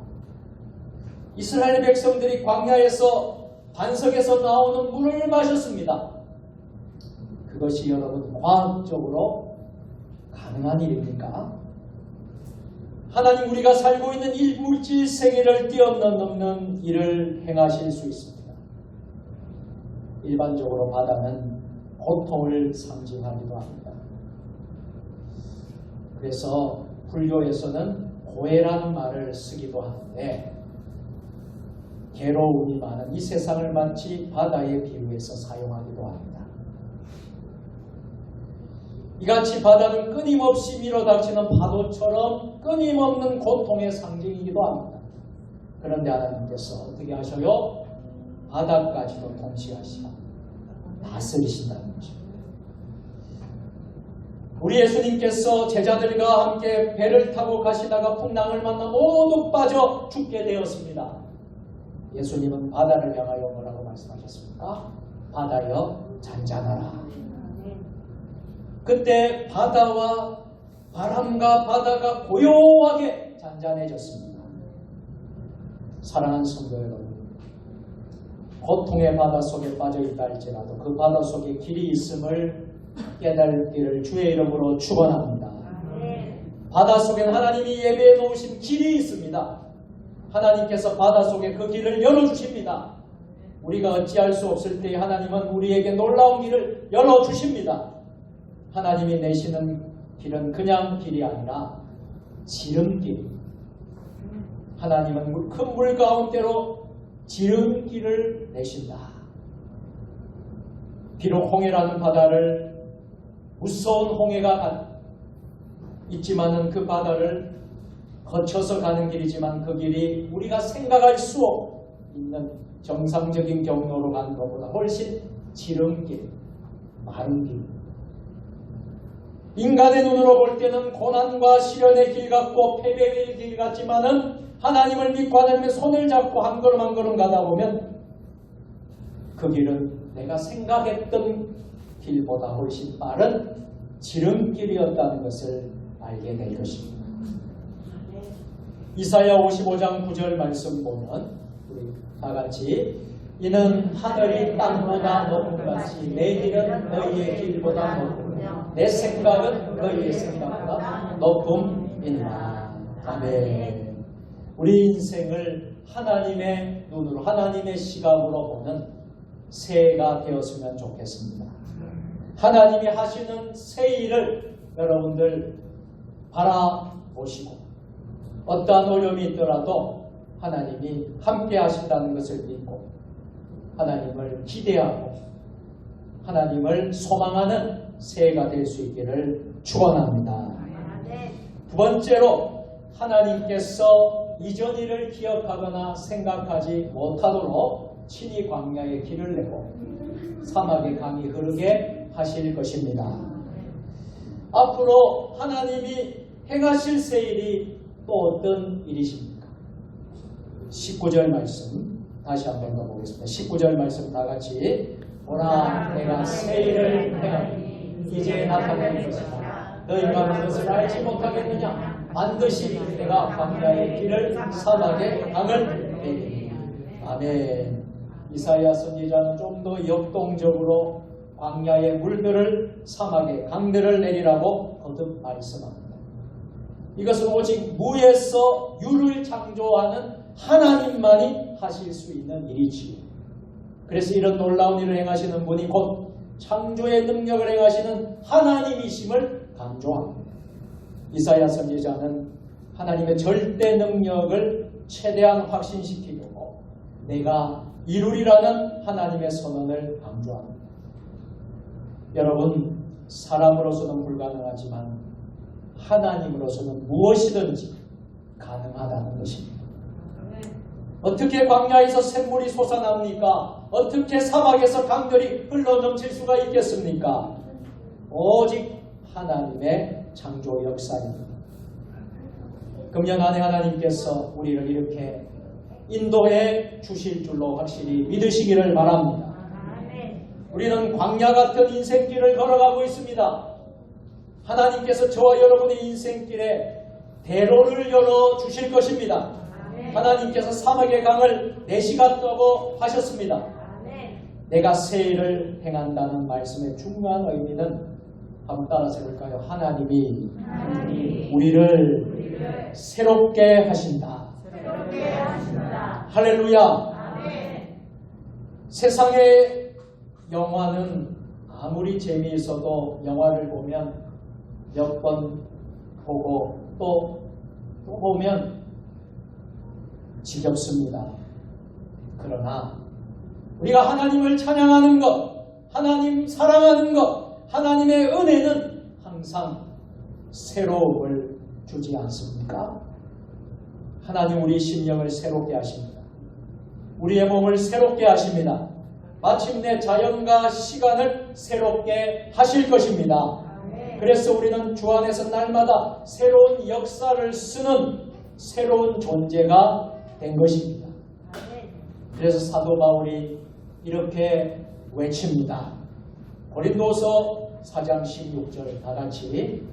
Speaker 1: 이스라엘 백성들이 광야에서 반석에서 나오는 물을 마셨습니다. 그것이 여러분 과학적으로 가능한 일입니까? 하나님 우리가 살고 있는 일물질 세계를 뛰어넘는 일을 행하실 수 있습니다. 일반적으로 바다는 고통을 상징하기도 합니다. 그래서 불교에서는 고해라는 말을 쓰기도 하는데 괴로움이 많은 이 세상을 마치 바다에 비유해서 사용하기도 합니다. 이같이 바다는 끊임없이 밀어닥치는 파도처럼 끊임없는 고통의 상징이기도 합니다. 그런데 하나님께서 어떻게 하셔요? 바다까지도 통치하시고 다스리신다는 것입니다. 우리 예수님께서 제자들과 함께 배를 타고 가시다가 풍랑을 만나 모두 빠져 죽게 되었습니다. 예수님은 바다를 향하여 뭐라고 말씀하셨습니까? 바다여 잔잔하라. 그때 바다와 바람과 바다가 고요하게 잔잔해졌습니다. 사랑하는 성도 여러분, 고통의 바다 속에 빠져있다 할지라도 그 바다 속에 길이 있음을 깨달기를 주의 이름으로 축원합니다. 바다 속에는 하나님이 예배해 놓으신 길이 있습니다. 하나님께서 바다 속에 그 길을 열어주십니다. 우리가 어찌할 수 없을 때 하나님은 우리에게 놀라운 길을 열어주십니다. 하나님이 내시는 길은 그냥 길이 아니라 지름길. 하나님은 큰 물 가운데로 지름길을 내신다. 비록 홍해라는 바다를 무서운 홍해가 있지만은 그 바다를 거쳐서 가는 길이지만 그 길이 우리가 생각할 수 있는 정상적인 경로로 가는 것보다 훨씬 지름길, 마른 길. 인간의 눈으로 볼 때는 고난과 시련의 길 같고 패배의 길 같지만은 하나님을 믿고 하나님의 손을 잡고 한 걸음 한 걸음 가다 보면 그 길은 내가 생각했던 길보다 훨씬 빠른 지름길이었다는 것을 알게 될 것입니다. 이사야 55장 9절 말씀 보면 우리 다같이 이는 하늘이 땅보다 높은 같이 내 길은 너희의 길보다 높으며 내 생각은 너희의 생각보다 높음이니라. 아멘. 우리 인생을 하나님의 눈으로 하나님의 시각으로 보는 새해가 되었으면 좋겠습니다. 하나님이 하시는 새 일을 여러분들 바라보시고 어떠한 어려움이 있더라도 하나님이 함께 하신다는 것을 믿고 하나님을 기대하고 하나님을 소망하는 새해가 될 수 있기를 축원합니다. 두 번째로 하나님께서 이전 일을 기억하거나 생각하지 못하도록 친히 광야에 길을 내고 사막의 강이 흐르게 하실 것입니다. 앞으로 하나님이 행하실 새 일이 또 어떤 일이십니까? 19절 말씀 다시 한번 더 보겠습니다. 19절 말씀 다 같이 보라 내가 새 일을 행하니 이제 나타낼 것이다. 너희가 그것을 알지 못하겠느냐? 반드시 내가 광야의 길을 사막의 강을 내리니. 아멘. 이사야 선지자는 좀 더 역동적으로 광야의 물들을 사막의 강들을 내리라고 거듭 말씀합니다. 이것은 오직 무에서 유를 창조하는 하나님만이 하실 수 있는 일이지요. 그래서 이런 놀라운 일을 행하시는 분이 곧 창조의 능력을 행하시는 하나님이심을 강조합니다. 이사야 선지자는 하나님의 절대 능력을 최대한 확신시키고 내가 이루리라는 하나님의 선언을 강조합니다. 여러분, 사람으로서는 불가능하지만 하나님으로서는 무엇이든지 가능하다는 것입니다. 어떻게 광야에서 샘물이 솟아납니까? 어떻게 사막에서 강들이 흘러넘칠 수가 있겠습니까? 오직 하나님의 창조 역사입니다. 금년 안에 하나님께서 우리를 이렇게 인도해 주실 줄로 확실히 믿으시기를 바랍니다. 우리는 광야 같은 인생길을 걸어가고 있습니다. 하나님께서 저와 여러분의 인생길에 대로를 열어 주실 것입니다. 하나님께서 사막의 강을 내시갔다고 하셨습니다. 내가 새 일을 행한다는 말씀의 중요한 의미는 한번 따라서 해볼까요? 하나님이 우리를 새롭게 하신다. 할렐루야. 세상의 영화는 아무리 재미있어도 영화를 보면 몇 번 보고 또 보면 지겹습니다. 그러나 우리가 하나님을 찬양하는 것, 하나님 사랑하는 것, 하나님의 은혜는 항상 새로움을 주지 않습니까? 하나님 우리 심령을 새롭게 하십니다. 우리의 몸을 새롭게 하십니다. 마침내 자연과 시간을 새롭게 하실 것입니다. 그래서 우리는 주 안에서 날마다 새로운 역사를 쓰는 새로운 존재가 된 것입니다. 그래서 사도 바울이 이렇게 외칩니다. 고린도서 4장 16절 다 같이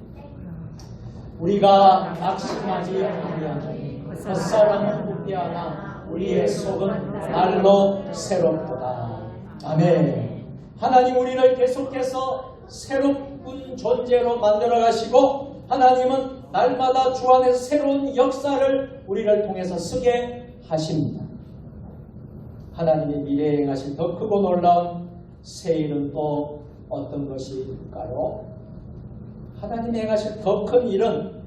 Speaker 1: 우리가 낙심하지 아니하니 겉사람은 후패하나 우리의 속은 날로 새롭도다. 아멘. 하나님 우리를 계속해서 새로운 존재로 만들어 가시고 하나님은 날마다 주 안에서 새로운 역사를 우리를 통해서 쓰게 하십니다. 하나님의 미래에 행하신 더 크고 놀라운 새 일은 또 어떤 것일까요? 하나님이 행하신 더 큰 일은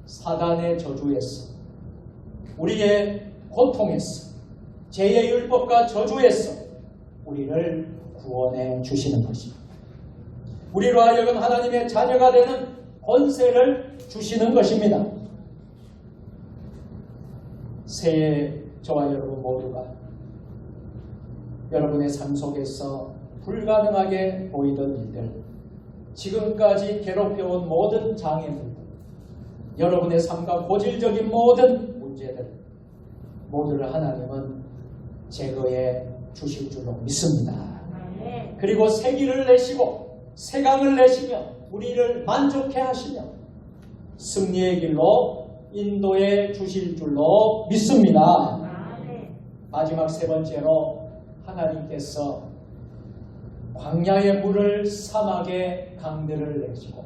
Speaker 1: 사단의 저주에서 우리의 고통에서 죄의 율법과 저주에서 우리를 구원해 주시는 것입니다. 우리로 하여금 하나님의 자녀가 되는 권세를 주시는 것입니다. 새해 저와 여러분 모두가 여러분의 삶 속에서 불가능하게 보이던 일들, 지금까지 괴롭혀온 모든 장애물들, 여러분의 삶과 고질적인 모든 문제들 모두를 하나님은 제거해 주실 줄로 믿습니다. 그리고 새 길을 내시고 새 강을 내시며 우리를 만족해 하시며 승리의 길로 인도해 주실 줄로 믿습니다. 마지막 세 번째로 하나님께서 광야의 물을 사막의 강들을 내시고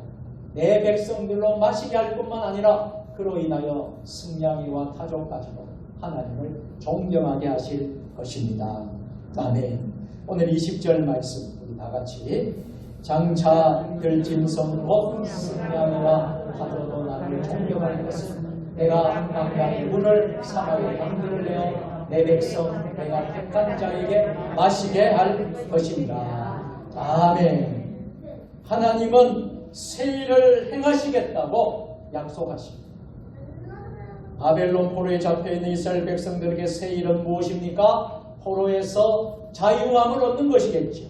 Speaker 1: 내 백성들로 마시게 할 뿐만 아니라 그로 인하여 승냥이와 타조까지도 하나님을 존경하게 하실 것입니다. 아멘. 오늘 20절 말씀 우리 다 같이 장차 들짐승 곧 승냥이와 타조도 나를 존경할 것은 내가 광야의 물을 사막의 강들을 내어 내 백성 내가 택한 자에게 마시게 할 것입니다. 아멘. 하나님은 새 일을 행하시겠다고 약속하십니다. 바벨론 포로에 잡혀있는 이스라엘 백성들에게 새 일은 무엇입니까? 포로에서 자유함을 얻는 것이겠죠.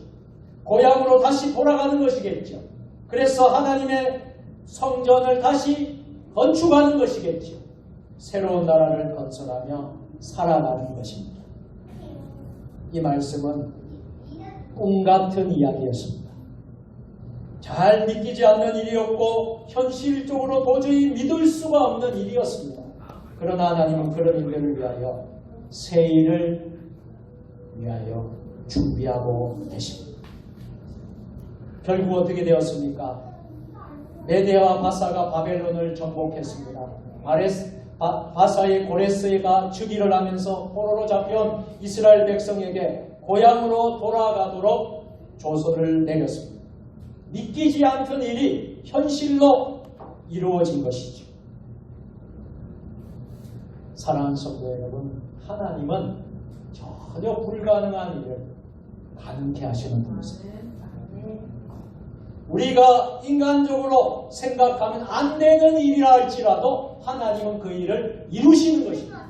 Speaker 1: 고향으로 다시 돌아가는 것이겠죠. 그래서 하나님의 성전을 다시 건축하는 것이겠죠. 새로운 나라를 건설하며 살아가는 것입니다. 이 말씀은 꿈 같은 이야기였습니다. 잘 믿기지 않는 일이었고 현실적으로 도저히 믿을 수가 없는 일이었습니다. 그러나 하나님은 그런 일들을 위하여 새 일을 위하여 준비하고 계십니다. 결국 어떻게 되었습니까? 메대와 바사가 바벨론을 정복했습니다. 바사의 고레스가 즉위를 하면서 포로로 잡혀온 이스라엘 백성에게 고향으로 돌아가도록 조서를 내렸습니다. 믿기지 않던 일이 현실로 이루어진 것이죠. 사랑하는 성도 여러분, 하나님은 전혀 불가능한 일을 가능케 하시는 분이세요. 우리가 인간적으로 생각하면 안 되는 일이라 할지라도 하나님은 그 일을 이루시는 것입니다.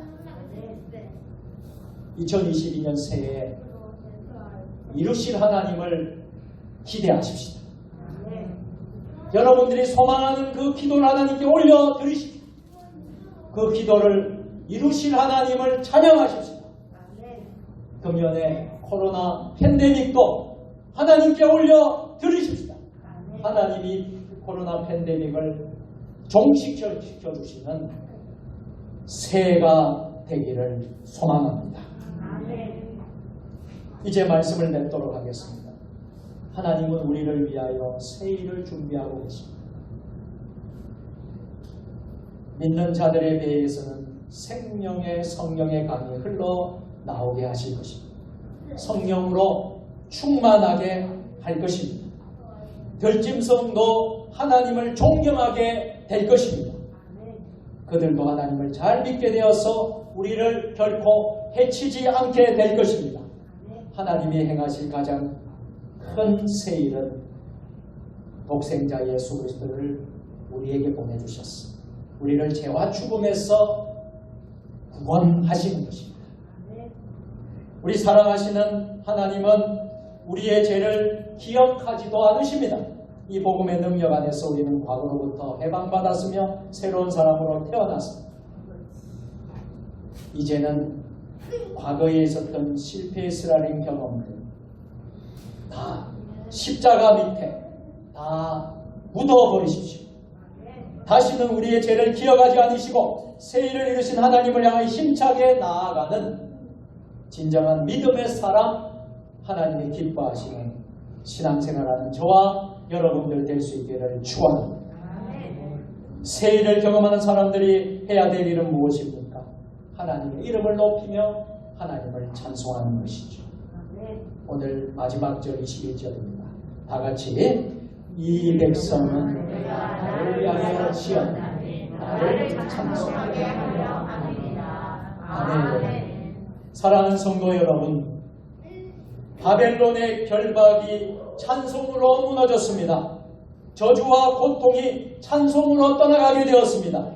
Speaker 1: 2022년 새해에 이루실 하나님을 기대하십시다. 여러분들이 소망하는 그 기도를 하나님께 올려드리십시오. 그 기도를 이루실 하나님을 찬양하십시오. 금년에 코로나 팬데믹도 하나님께 올려드리십시다. 하나님이 코로나 팬데믹을 종식시켜주시는 새해가 되기를 소망합니다. 이제 말씀을 맺도록 하겠습니다. 하나님은 우리를 위하여 새 일을 준비하고 계십니다. 믿는 자들의 배에서는 생명의 성령의 강이 흘러나오게 하실 것입니다. 성령으로 충만하게 할 것입니다. 별짐승도 하나님을 존경하게 될 것입니다. 그들도 하나님을 잘 믿게 되어서 우리를 결코 해치지 않게 될 것입니다. 하나님이 행하실 가장 큰 새 일은 독생자 예수 그리스도를 우리에게 보내주셨습니다. 우리를 죄와 죽음에서 구원하시는 것입니다. 우리 사랑하시는 하나님은 우리의 죄를 기억하지도 않으십니다. 이 복음의 능력 안에서 우리는 과거로부터 해방받았으며 새로운 사람으로 태어났습니다. 이제는 과거에 있었던 실패의 쓰라린 경험들 다 십자가 밑에 다 묻어버리십시오. 다시는 우리의 죄를 기억하지 않으시고 새 일을 이루신 하나님을 향해 힘차게 나아가는 진정한 믿음의 사람, 하나님이 기뻐하시는 신앙생활하는 저와 여러분들 될 수 있기를 축원합니다. 새 일을 경험하는 사람들이 해야 될 일은 무엇입니까? 하나님의 이름을 높이며 하나님을 찬송하는 것이죠. 오늘 마지막 절 21절입니다. 다 같이 이 백성은 나를 위하여 지었나니 나를 찬송하게 하려 함이니라. 아멘. 사랑하는 성도 여러분, 바벨론의 결박이 찬송으로 무너졌습니다. 저주와 고통이 찬송으로 떠나가게 되었습니다.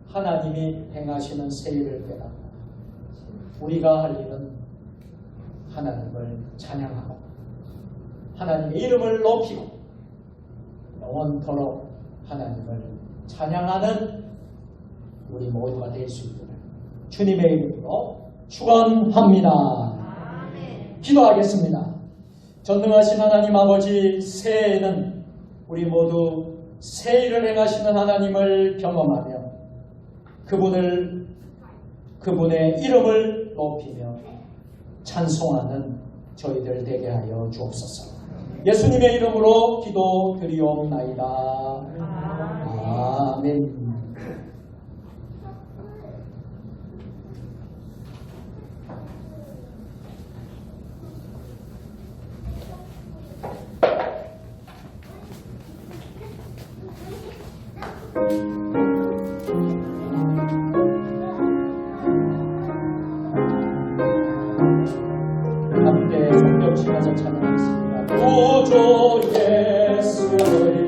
Speaker 1: 하나님이 행하시는 새 일을 깨닫고 우리가 할 일은 하나님을 찬양하고 하나님의 이름을 높이고 영원토록 하나님을 찬양하는 우리 모두가 될 수 있기를 주님의 이름으로 축원합니다. 기도하겠습니다. 전능하신 하나님 아버지, 새해에는 우리 모두 새 일을 행하시는 하나님을 경험하며 그분의 이름을 높이며 찬송하는 저희들 되게 하여 주옵소서. 예수님의 이름으로 기도드리옵나이다. 아멘. 함께 성경시간을 찬양하겠습니다. 구주 예수의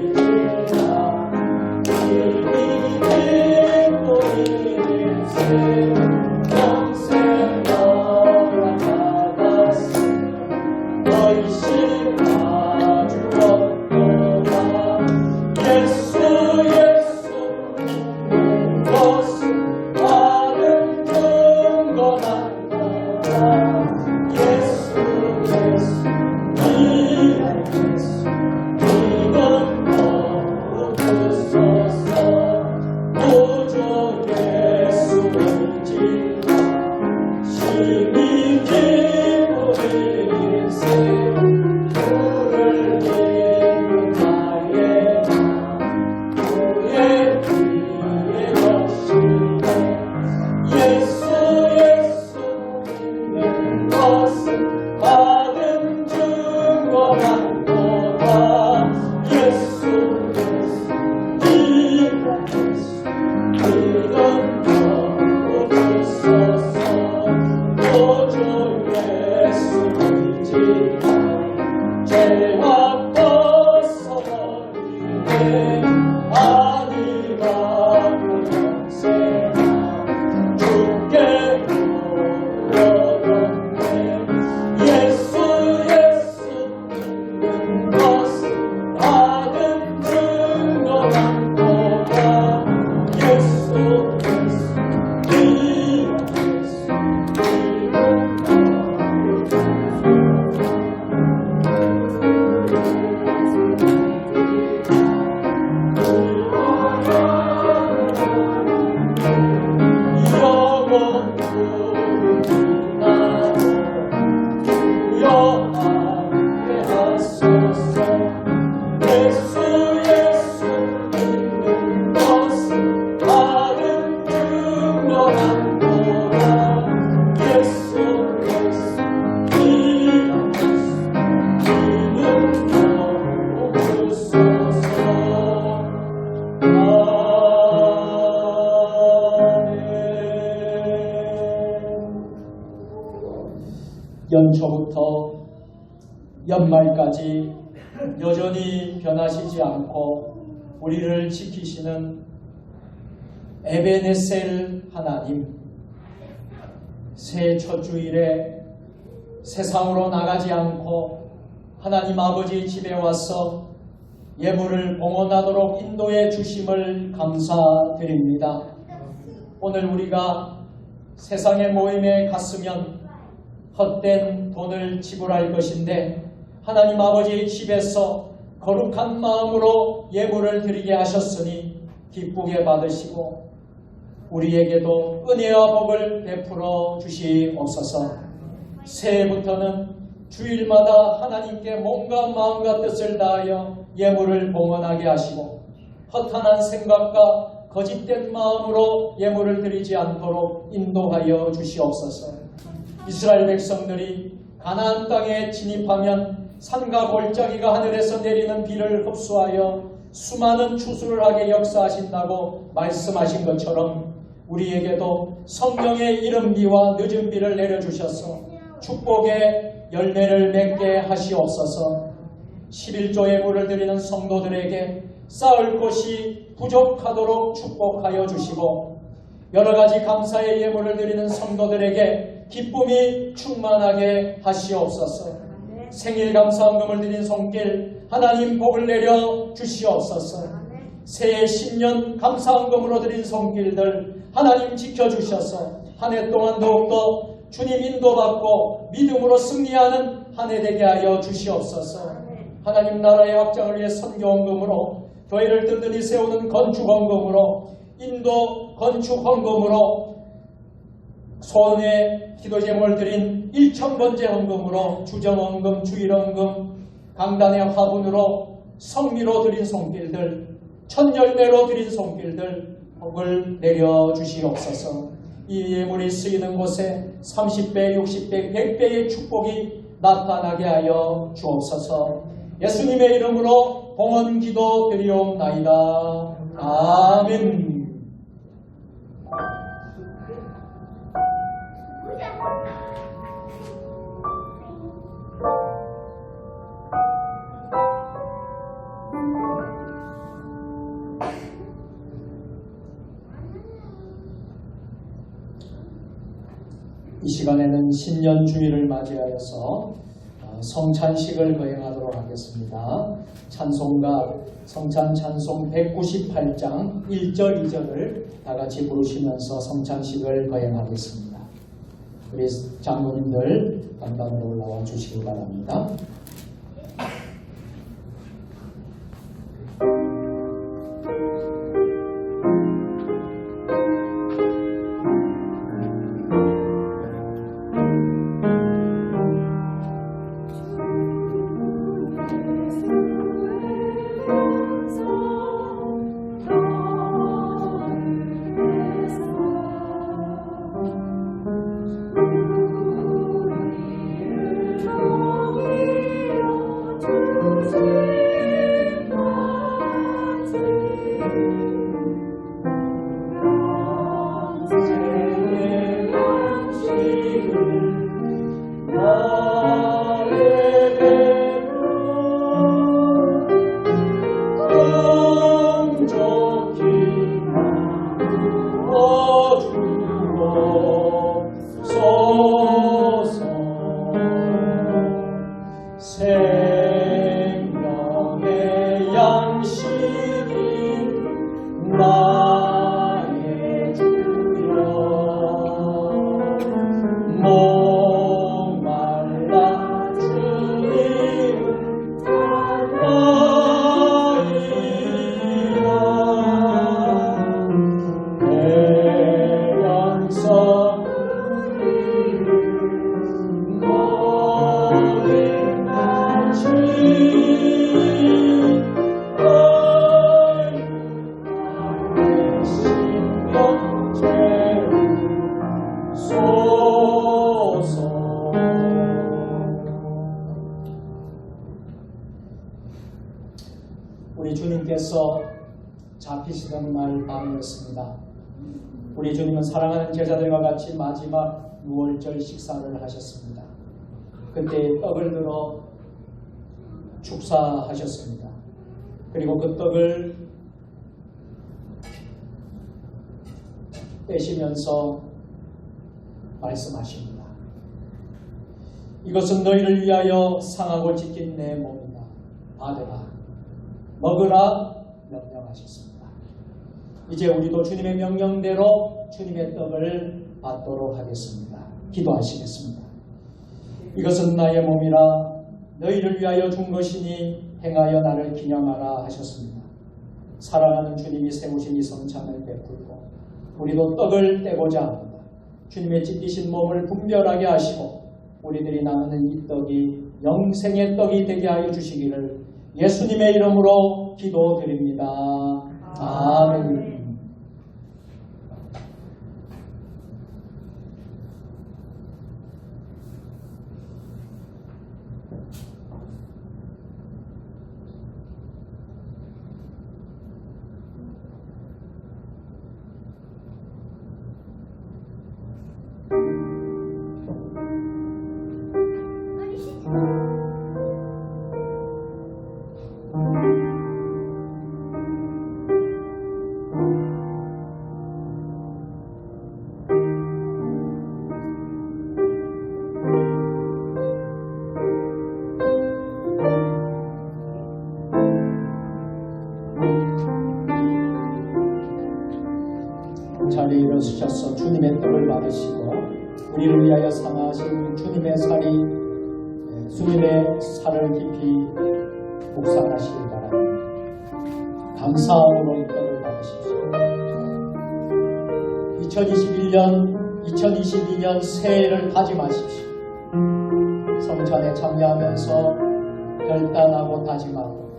Speaker 1: 연초부터 연말까지 여전히 변하시지 않고 우리를 지키시는 에베네셀 하나님, 새해 첫 주일에 세상으로 나가지 않고 하나님 아버지 집에 와서 예물을 봉헌하도록 인도해 주심을 감사드립니다. 오늘 우리가 세상의 모임에 갔으면 헛된 돈을 지불할 것인데 하나님 아버지의 집에서 거룩한 마음으로 예물을 드리게 하셨으니 기쁘게 받으시고 우리에게도 은혜와 복을 베풀어 주시옵소서. 새해부터는 주일마다 하나님께 몸과 마음과 뜻을 다하여 예물을 봉헌하게 하시고 허탄한 생각과 거짓된 마음으로 예물을 드리지 않도록 인도하여 주시옵소서. 이스라엘 백성들이 가나안 땅에 진입하면 산과 골짜기가 하늘에서 내리는 비를 흡수하여 수많은 추수를 하게 역사하신다고 말씀하신 것처럼 우리에게도 성령의 이른 비와 늦은 비를 내려주셔서 축복의 열매를 맺게 하시옵소서. 11조 예물을 드리는 성도들에게 쌓을 곳이 부족하도록 축복하여 주시고 여러가지 감사의 예물을 드리는 성도들에게 기쁨이 충만하게 하시옵소서. 생일 감사헌금을 드린 손길 하나님 복을 내려 주시옵소서. 새해 신년 감사헌금으로 드린 손길들 하나님 지켜주셔서 한 해 동안 더욱더 주님 인도받고 믿음으로 승리하는 한 해 되게 하여 주시옵소서. 하나님 나라의 확장을 위해 선교헌금으로 교회를 든든히 세우는 건축헌금으로 인도 건축헌금으로 소원의 기도 제목을 드린 1,000번째 헌금으로 주정헌금, 주일헌금, 강단의 화분으로 성미로 드린 손길들, 천열매로 드린 손길들 복을 내려주시옵소서. 이 예물이 쓰이는 곳에 30배, 60배, 100배의 축복이 나타나게 하여 주옵소서. 예수님의 이름으로 봉헌 기도 드리옵나이다. 아멘. 시간에는 신년 주일을 맞이하여서 성찬식을 거행하도록 하겠습니다. 찬송가 성찬 찬송 198장 1절 2절을 다 같이 부르시면서 성찬식을 거행하겠습니다. 우리 장로님들 담당으로 올라와 주시기 바랍니다. 우리 주님께서 잡히시던 날 밤이었습니다. 우리 주님은 사랑하는 제자들과 같이 마지막 6월절 식사를 하셨습니다. 그때 떡을 들어 축사하셨습니다. 그리고 그 떡을 떼시면서 말씀하십니다. 이것은 너희를 위하여 상하고 찢긴 내 몸이다. 받으라. 먹으라 명령하셨습니다. 이제 우리도 주님의 명령대로 주님의 떡을 받도록 하겠습니다. 기도하시겠습니다. 이것은 나의 몸이라 너희를 위하여 준 것이니 행하여 나를 기념하라 하셨습니다. 사랑하는 주님이 세우신 이 성찬을 베풀고 우리도 떡을 떼고자 합니다. 주님의 찢기신 몸을 분별하게 하시고 우리들이 나누는 이 떡이 영생의 떡이 되게 하여 주시기를 예수님의 이름으로 기도드립니다. 아멘. 자리에 일어서셔서 주님의 떡을 받으시고 우리를 위하여 상하신 주님의 주님의 살을 깊이 묵상하시기 바랍니다. 감사함으로 이 떡을 받으십시오. 2022년 새해를 다짐하십시오. 성찬에 참여하면서 결단하고 다짐하고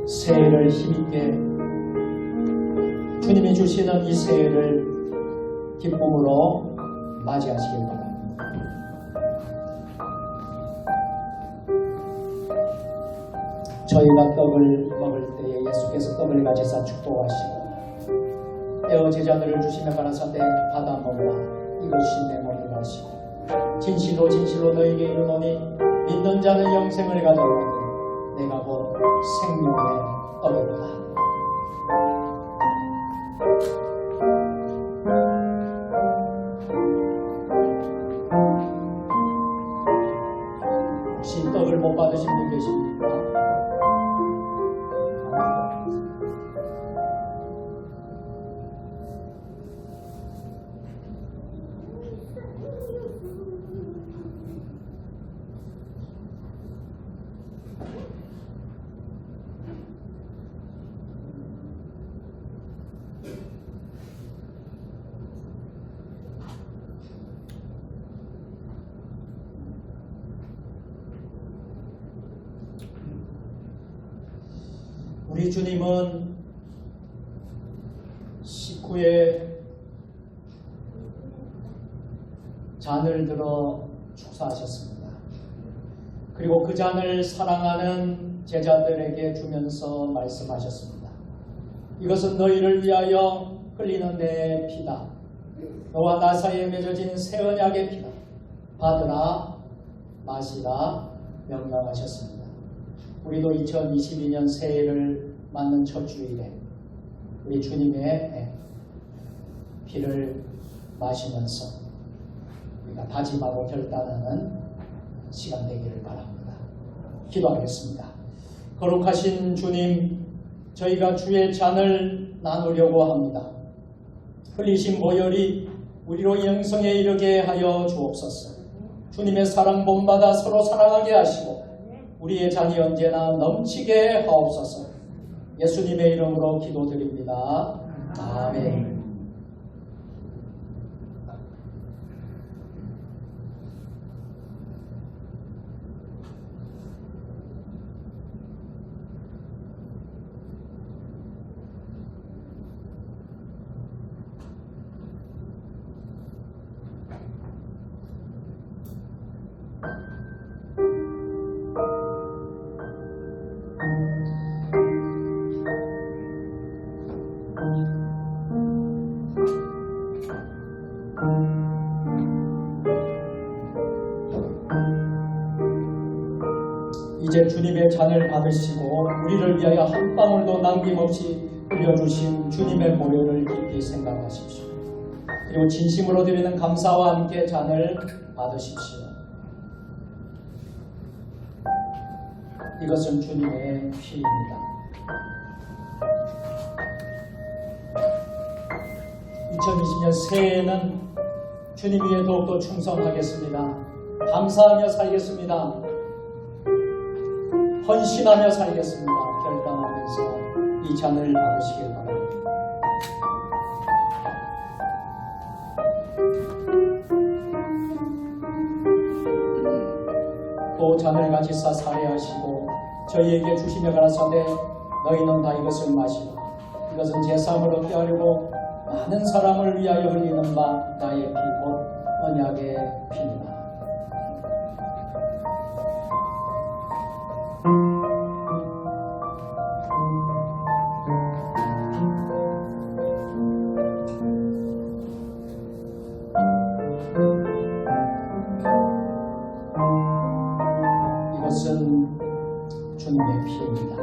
Speaker 1: 새해를 힘있게 주님이 주시는 이 새해를 기쁨으로 맞이하시길 바랍니다. 저희가 떡을 먹을 때에 예수께서 떡을 가지사 축복하시고 떼어 제자들을 주시며 가라사대 받아 먹으라 이것이 내 몸이라 하시고 진실로 진실로 너희에게 이르노니 믿는 자는 영생을 가져오니 내가 곧 생명의 떡이다. 받으신 분 계십니까? 우리 주님은 식후에 잔을 들어 축사하셨습니다. 그리고 그 잔을 사랑하는 제자들에게 주면서 말씀하셨습니다. 이것은 너희를 위하여 흘리는 내 피다. 너와 나 사이에 맺어진 새 언약의 피다. 받으라 마시라 명령하셨습니다. 우리도 2022년 새해를 맞는 첫 주일에 우리 주님의 피를 마시면서 우리가 다짐하고 결단하는 시간 되기를 바랍니다. 기도하겠습니다. 거룩하신 주님, 저희가 주의 잔을 나누려고 합니다. 흘리신 보혈이 우리로 영생에 이르게 하여 주옵소서. 주님의 사랑 본받아 서로 사랑하게 하시고 우리의 잔이 언제나 넘치게 하옵소서. 예수님의 이름으로 기도드립니다. 아멘. 이제 주님의 잔을 받으시고 우리를 위하여 한 방울도 남김없이 흘려주신 주님의 보혈을 깊이 생각하십시오. 그리고 진심으로 드리는 감사와 함께 잔을 받으십시오. 이것은 주님의 피입니다. 2020년 새해에는 주님 위에 더욱더 충성하겠습니다. 감사하며 살겠습니다. 헌신하며 살겠습니다. 결단하면서 이 잔을 받으시길 바랍니다. 또 잔을 가지사 살해하시고 저희에게 주시며 가라사대 너희는 다 이것을 마시라. 이것은 제 삶을 얻게 하려고 많은 사람을 위하여 흘리는 바 나의 피 곧 언약의 피니라. 이것은 주님의 피입니다.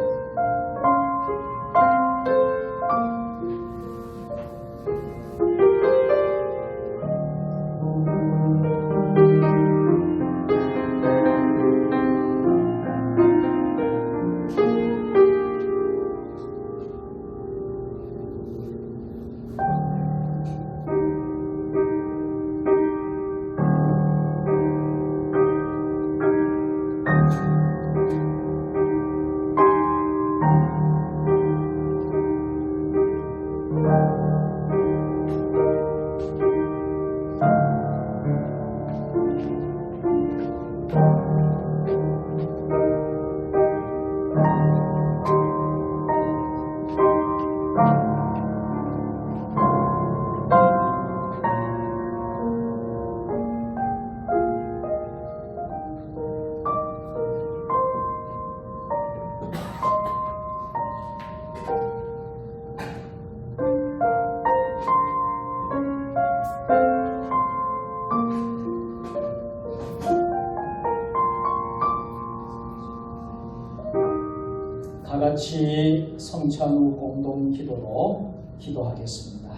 Speaker 1: 다 같이 성찬 후 공동 기도로 기도하겠습니다.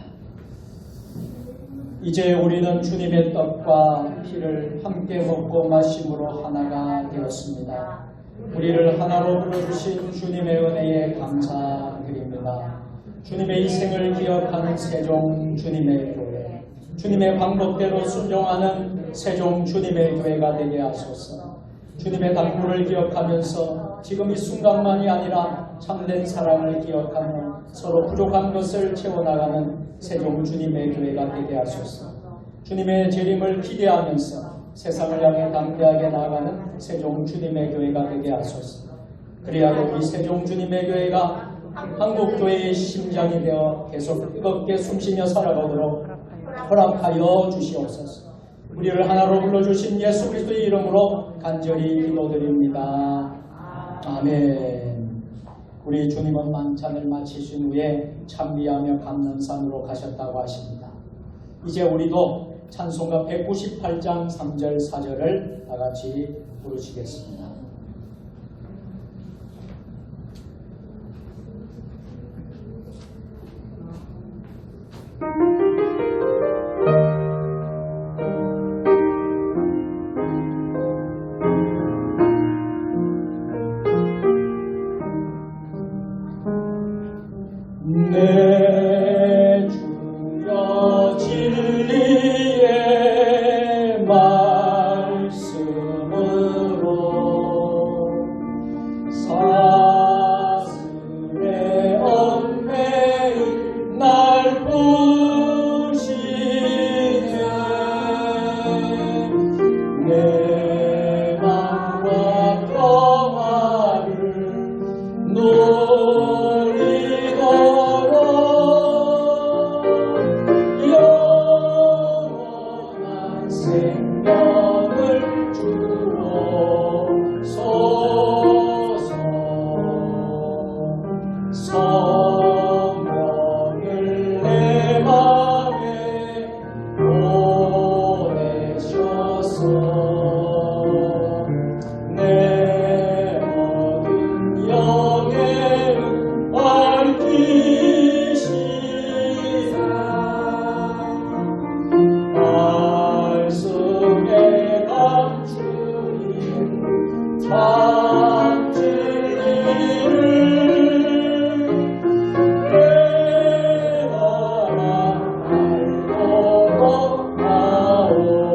Speaker 1: 이제 우리는 주님의 떡과 피를 함께 먹고 마심으로 하나가 되었습니다. 우리를 하나로 불러주신 주님의 은혜에 감사드립니다. 주님의 인생을 기억하는 세종 주님의 교회, 주님의 방법대로 순종하는 세종 주님의 교회가 되게 하소서. 주님의 당부를 기억하면서 지금 이 순간만이 아니라 참된 사랑을 기억하며 서로 부족한 것을 채워나가는 세종 주님의 교회가 되게 하소서. 주님의 재림을 기대하면서 세상을 향해 담대하게 나아가는 세종 주님의 교회가 되게 하소서. 그리하여 우리 세종 주님의 교회가 한국 교회의 심장이 되어 계속 뜨겁게 숨쉬며 살아가도록 허락하여 주시옵소서. 우리를 하나로 불러주신 예수 그리스도의 이름으로 간절히 기도드립니다. 아멘. 우리 주님은 만찬을 마치신 후에 찬미하며 감람산으로 가셨다고 하십니다. 이제 우리도 찬송가 198장 3절 4절을 다같이 부르시겠습니다. 내 주여 진리의 말씀으로 사슬의 얽매인 날 부시네. 내 맘과 평화를 영원한 생명을 주옵소서. 성령을 내 맘에 보내셔서 내 모든 영에 밝히시라. 말씀에 감추인 참 진리를 깨달아 알도록 하옵소서.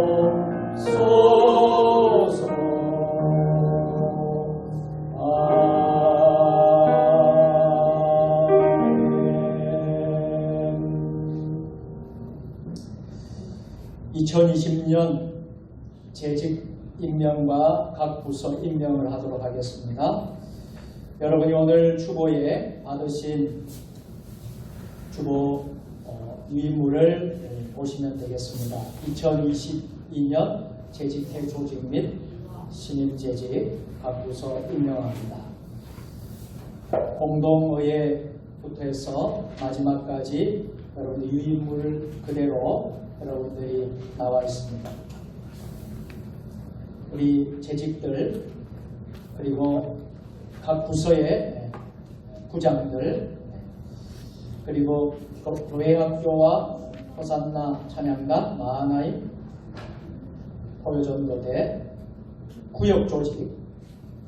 Speaker 1: 아멘. 2020년 재직 임명과 각 부서 임명을 하도록 하겠습니다. 여러분이 오늘 주보에 받으신 주보 유인물을 보시면 되겠습니다. 2022년 재직회 조직 및 신임 재직 각 부서 임명합니다. 공동의회부터 해서 마지막까지 여러분의 유인물 그대로 여러분들이 나와 있습니다. 우리 재직들 그리고 각 부서의 부장들 그리고 교회학교와 호산나 찬양단 마하나임 호요전도대 구역조직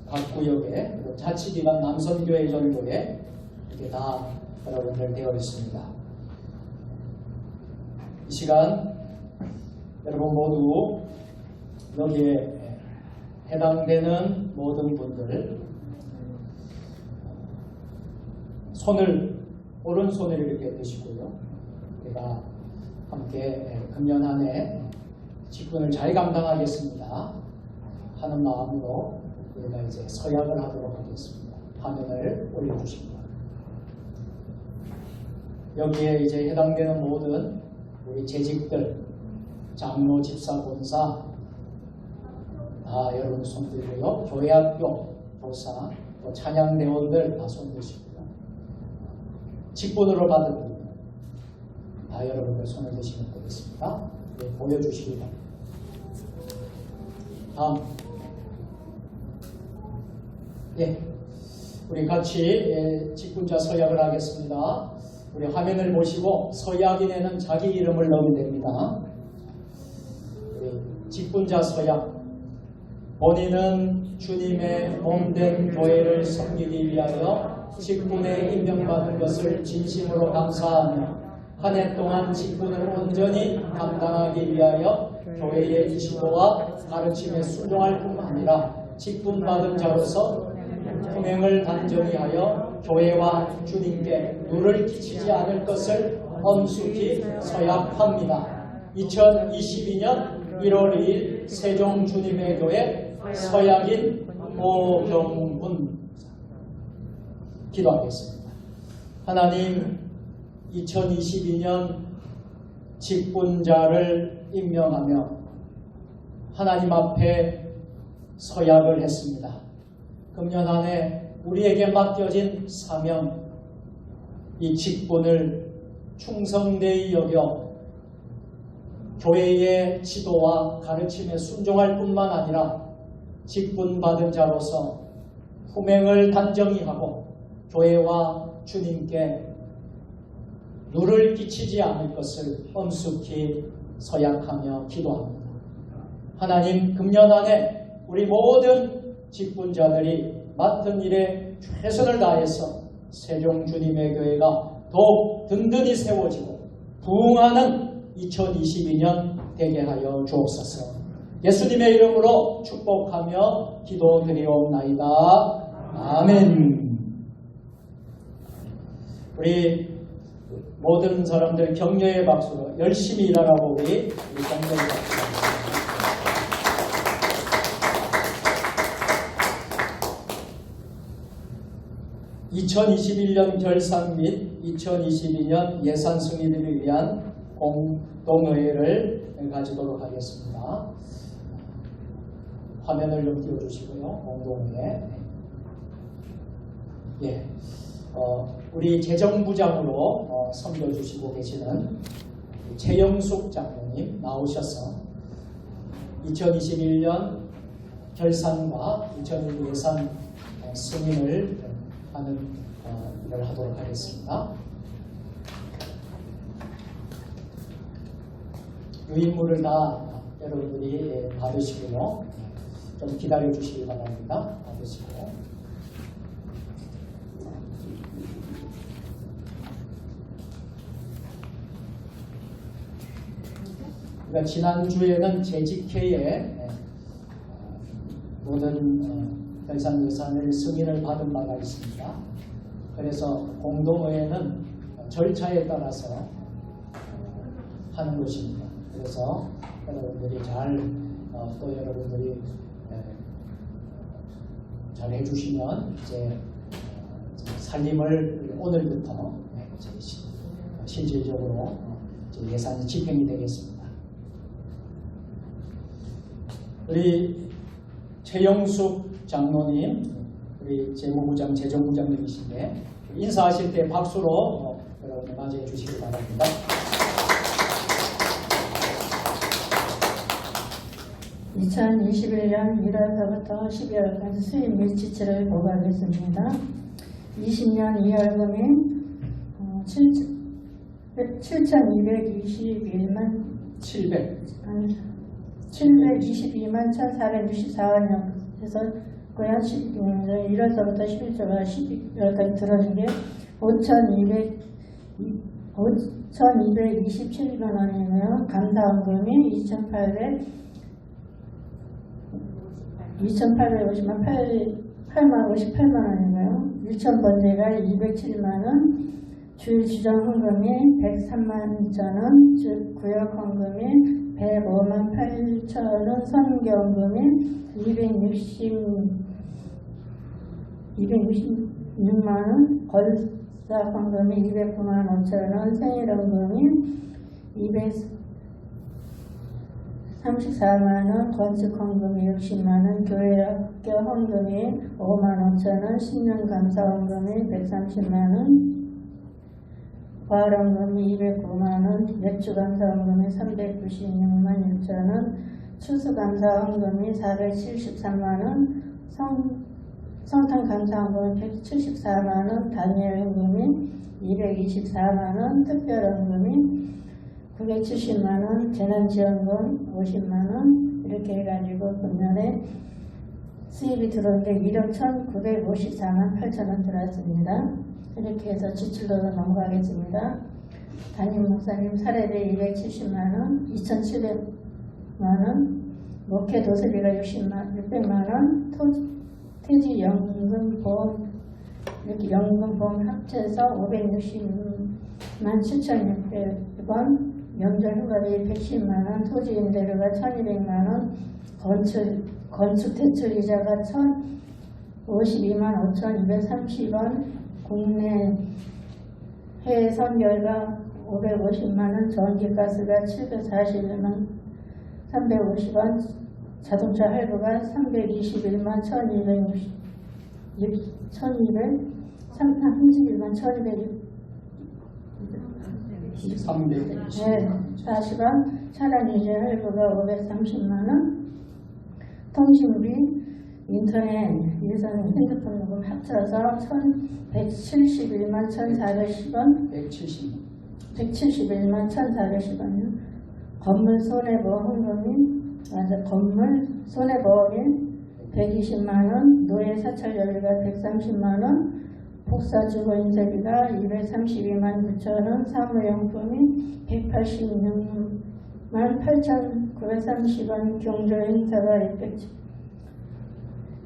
Speaker 1: 각 구역에 그리고 자치기관 남선교회 전도에 이렇게 다 여러분들 되어 있습니다. 이 시간 여러분 모두 여기에 해당되는 모든 분들 오른손을 이렇게 드시고요. 우리가 함께 금년 한 해 직분을 잘 감당하겠습니다 하는 마음으로 우리가 이제 서약을 하도록 하겠습니다. 화면을 올려주십니다. 여기에 이제 해당되는 모든 우리 재직들, 장로, 집사, 본사 다 여러분 손들고요. 교회학교, 교사, 또 찬양대원들 다 손드시고요. 직분으로 받은 분들 다 여러분들 손을 드시면 되겠습니다. 네, 보여주시기 바랍니다. 다음 우리 같이 직분자 서약을 하겠습니다. 우리 화면을 보시고 서약인에는 자기 이름을 넣으면 됩니다. 직분자 서약 본인은 주님의 몸된 교회를 섬기기 위하여 직분에 임명받은 것을 진심으로 감사하며 한 해 동안 직분을 온전히 감당하기 위하여 교회의 지도와 가르침에 순종할 뿐만 아니라 직분받은 자로서 품행을 단정히 하여 교회와 주님께 누를 끼치지 않을 것을 엄숙히 서약합니다. 2022년 1월 2일 세종 주님의 교회 서약인 오경문 기도하겠습니다. 하나님, 2022년 직분자를 임명하며 하나님 앞에 서약을 했습니다. 금년 한 해 우리에게 맡겨진 사명, 이 직분을 충성되이 여겨 교회의 지도와 가르침에 순종할 뿐만 아니라 직분받은 자로서 품행을 단정히 하고 교회와 주님께 누를 끼치지 않을 것을 엄숙히 서약하며 기도합니다. 하나님, 금년 한 해 우리 모든 직분자들이 맡은 일에 최선을 다해서 세종 주님의 교회가 더욱 든든히 세워지고 부흥하는 2022년 되게 하여 주옵소서. 예수님의 이름으로 축복하며 기도드리옵나이다. 아멘. 우리 모든 사람들 격려의 박수로 열심히 일하라고 우리 격려의 박수. 2021년 결산 및 2022년 예산 승인을 위한 공동회의를 가지도록 하겠습니다. 화면을 좀 띄워주시고요. 공동회. 예, 우리 재정부장으로 섬겨주시고 계시는 최영숙 장로님 나오셔서 2021년 결산과 2022 예산 승인을 하는 일을 하도록 하겠습니다. 유인물을 다 여러분들이 받으시고요. 좀 기다려 주시기 바랍니다. 받으시고. 그러니까 지난주에는 재직회에 모든 결산 예산을 승인을 받은 바가 있습니다. 그래서 공동회의는 절차에 따라서 하는 것입니다. 그래서 여러분들이 또 여러분들이 잘 해주시면 이제 살림을 오늘부터 실질적으로 예산이 집행이 되겠습니다. 우리 최영숙 장로님, 우리 재무부장, 재정부장님이신데 인사하실 때 박수로 여러분들 맞이해 주시기 바랍니다.
Speaker 4: (2021년 1월서부터 12월까지 수입 및 지출을 보고하겠습니다. 20년 2월금인 7,222만 722만 1,464원에서 고요. 1월서부터 11월까지 12월까지 들어진 게 5,227만 원이고요. 감사원금이 2,858만 58만 원이고요. 일천번제가 207만 원, 주주정헌금이 103만 2천 원, 즉 구역헌금이 105만 8천 원, 선교헌금이 266만 원, 걸사헌금이 209만 5천 원, 생일헌금이 234만 원, 건축헌금이 60만 원, 교회학교 헌금이 5만 5천 원, 신년감사헌금이 130만 원, 과활헌금이 209만 원, 맥주감사헌금이 396만 6천 원, 추수감사헌금이 473만 원, 성탄감사헌금이 174만 원, 단일헌금이 224만 원, 특별헌금이 970만 원, 재난지원금 50만 원, 이렇게 해가지고 금년에 수입이 들어온 게 1억 1,954만 8천 원 들어왔습니다. 이렇게 해서 지출로 넘어가겠습니다. 담임 목사님 사례비 270만 원, 2,700만 원, 목회 도서비가 600만 원, 퇴직연금보험 이렇게 연금보험 합쳐서 560만 7,600원, 명절휴가비 110만 원, 토지임대료가 1,200만 원, 건축대출이자가 1,052만 5,230원, 국내 해외 선결가 550만 원, 전기가스가 741만 350원, 자동차 할부가 321만 1,231만 1,240원, 차량 유지 할부가 530만 원, 통신비, 인터넷, 유선, 핸드폰 요금 합쳐서 1,171만 1,410원, 171만 1,410원이요. 건물 손해보험금이, 건물 손해보험인 120만원, 노예 사찰연료가 130만원, 복사주거인쇄비가 232만 9천원, 사무용품이 186만 8,930원, 경조행사가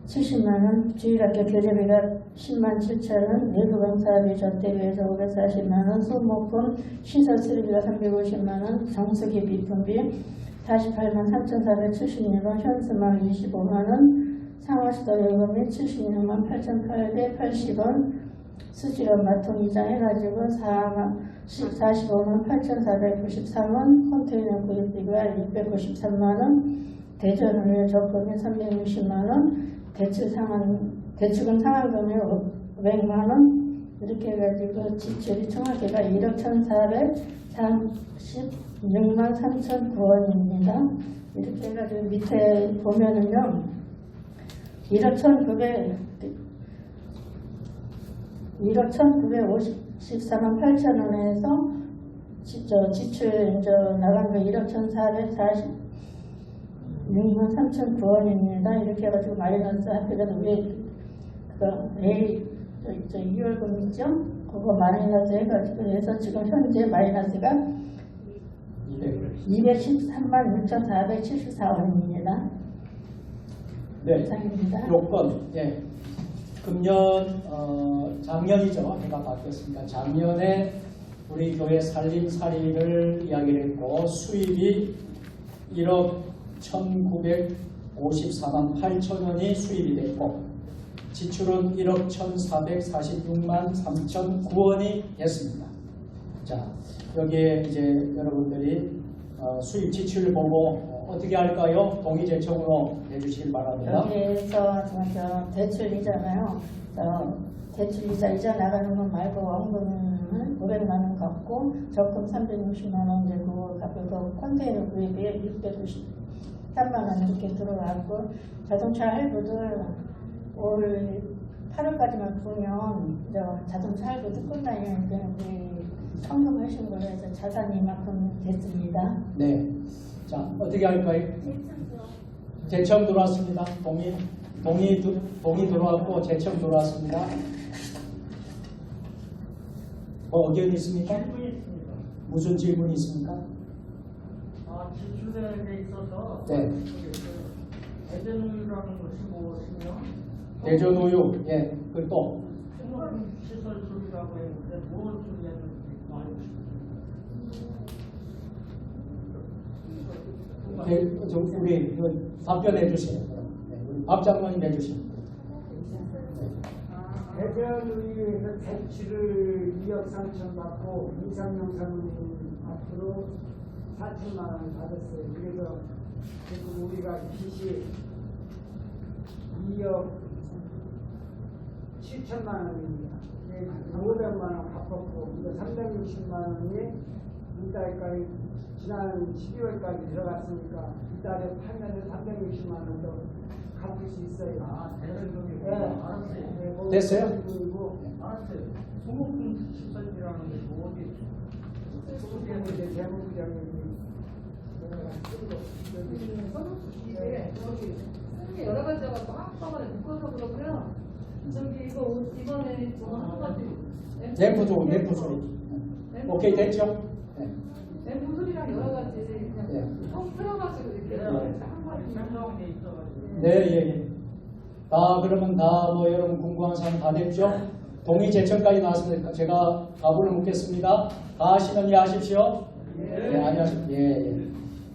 Speaker 4: 670만원, 주일학교 교재비가 10만 7천원, 외부강사비 접대비에서 540만원, 소모품 시설 수리비가 350만원, 정수기 비품비 48만 3,476원, 현수막 25만원, 상하수도요금이 76만 8,880원, 수지로 마통이자 해가지고 45만 8,493원, 컨테이너 구입비가 693만원, 대전을 적금이 360만원, 대출금 상환금이 500만원, 이렇게 해가지고 지출이 총합계가 1억 1,436만 3,009원입니다. 이렇게 해가지고 밑에 보면은요, 1억 1,954만 8천 원에서 지출 나간 거 1억 1,446만 3,009원입니다. 이렇게 해가지고 마이너스 합해가지고 왜 2월금 있죠? 그거 마이너스 해가지고 해서 지금 현재 마이너스가 213만 6,474원입니다.
Speaker 1: 네,
Speaker 4: 이상입니다.
Speaker 1: 요건, 예. 금년, 작년이죠. 해가 바뀌었습니다. 작년에 우리 교회 살림살이를 이야기를 했고, 수입이 1억 1,954만 8천 원이 수입이 됐고, 지출은 1억 1,446만 3,009원이 됐습니다. 자, 여기에 이제 여러분들이 수입 지출을 보고 어떻게 할까요? 동의 제청으로 해주시길 바랍니다.
Speaker 4: 여기에서 대출이잖아요. 대출이자 이자 나가는 건 말고 원금은 500만 원 갚고 적금 360만 원 내고 갚고 컨테이너 구입에 693만 원 이렇게 들어갔고, 자동차 할부도 올 8월까지만 보면 자동차 할부도 끝나요. 우리 성금하신 걸로 해서 자산이 이만큼 됐습니다.
Speaker 1: 네. 자, 어떻게 할까요? 제청 들어왔습니다. 동의 들어왔고 제청 들어왔습니다. 뭐 의견 있습니까?
Speaker 5: 질문이 있습니다.
Speaker 1: 무슨 질문이 있습니까?
Speaker 5: 지출에 있어서
Speaker 1: 네.
Speaker 5: 대전이라는 것이 무엇이며
Speaker 1: 대전우유, 예, 그리고 또
Speaker 5: 시설 수리라고 했는데 무엇 수리했는지 알고 싶습니다.
Speaker 1: 우리 답변해 주세요. 네, 우리 박 장관님 해주세요.
Speaker 3: 대전의회에서 대출을 2억 3천 받고 이상용 사모님 앞으로 4천만 원 받았어요. 그래서 지금 우리가 빚이 2억 7천만 원입니다. 500만 원 갚았고, 이거 360만 원이 이달까지 지난 12월까지 들어갔으니까 이달에 팔면은 360만 원 더 갚을 수 있어요.
Speaker 5: 대전동이
Speaker 3: 네.
Speaker 5: 알았어요.
Speaker 1: 됐어요?
Speaker 5: 알았어요. 소모품 시설이라는 게 어디
Speaker 3: 소속되는 이제 대법부장님이
Speaker 5: 중에 여러 가지가 한꺼번에 묶어서 그렇고요. 저기 이번에 저거 한 가지
Speaker 1: 램프 소리. 오케이, 됐죠? 네.
Speaker 5: 램프 소리랑 여러 가지 그냥
Speaker 1: 네.
Speaker 5: 꼭 틀어가지고 이렇게 한 가지 설명돼 있어가지고.
Speaker 1: 네, 예. 그러면 뭐 여러분 궁금한 사항 다 됐죠? 동의 제청까지 나왔습니다. 제가 가부를 묻겠습니다. 다 하시면 예 하십시오. 네, 아니하십시오. 예.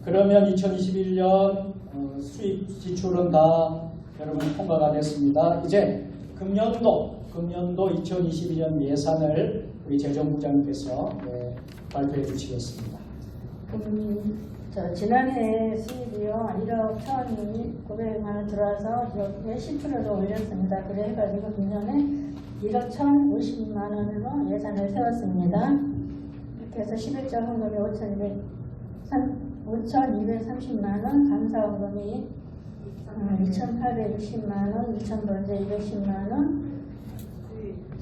Speaker 1: 그러면 2021년 수입 지출은 다 여러분 통과가 됐습니다. 이제 금년도 2021년 예산을 우리 재정부장님께서 발표해 주시겠습니다.
Speaker 4: 지난해 수입이요 1억 1,900만 원 들어와서 이렇게 10%도 올렸습니다. 그래 해가지고 금년에 1억 1,050만 원으로 예산을 세웠습니다. 이렇게 해서 11조 헌금이 5,230만 원, 감사헌금이 2,860만 원, 2,000번째 210만 원,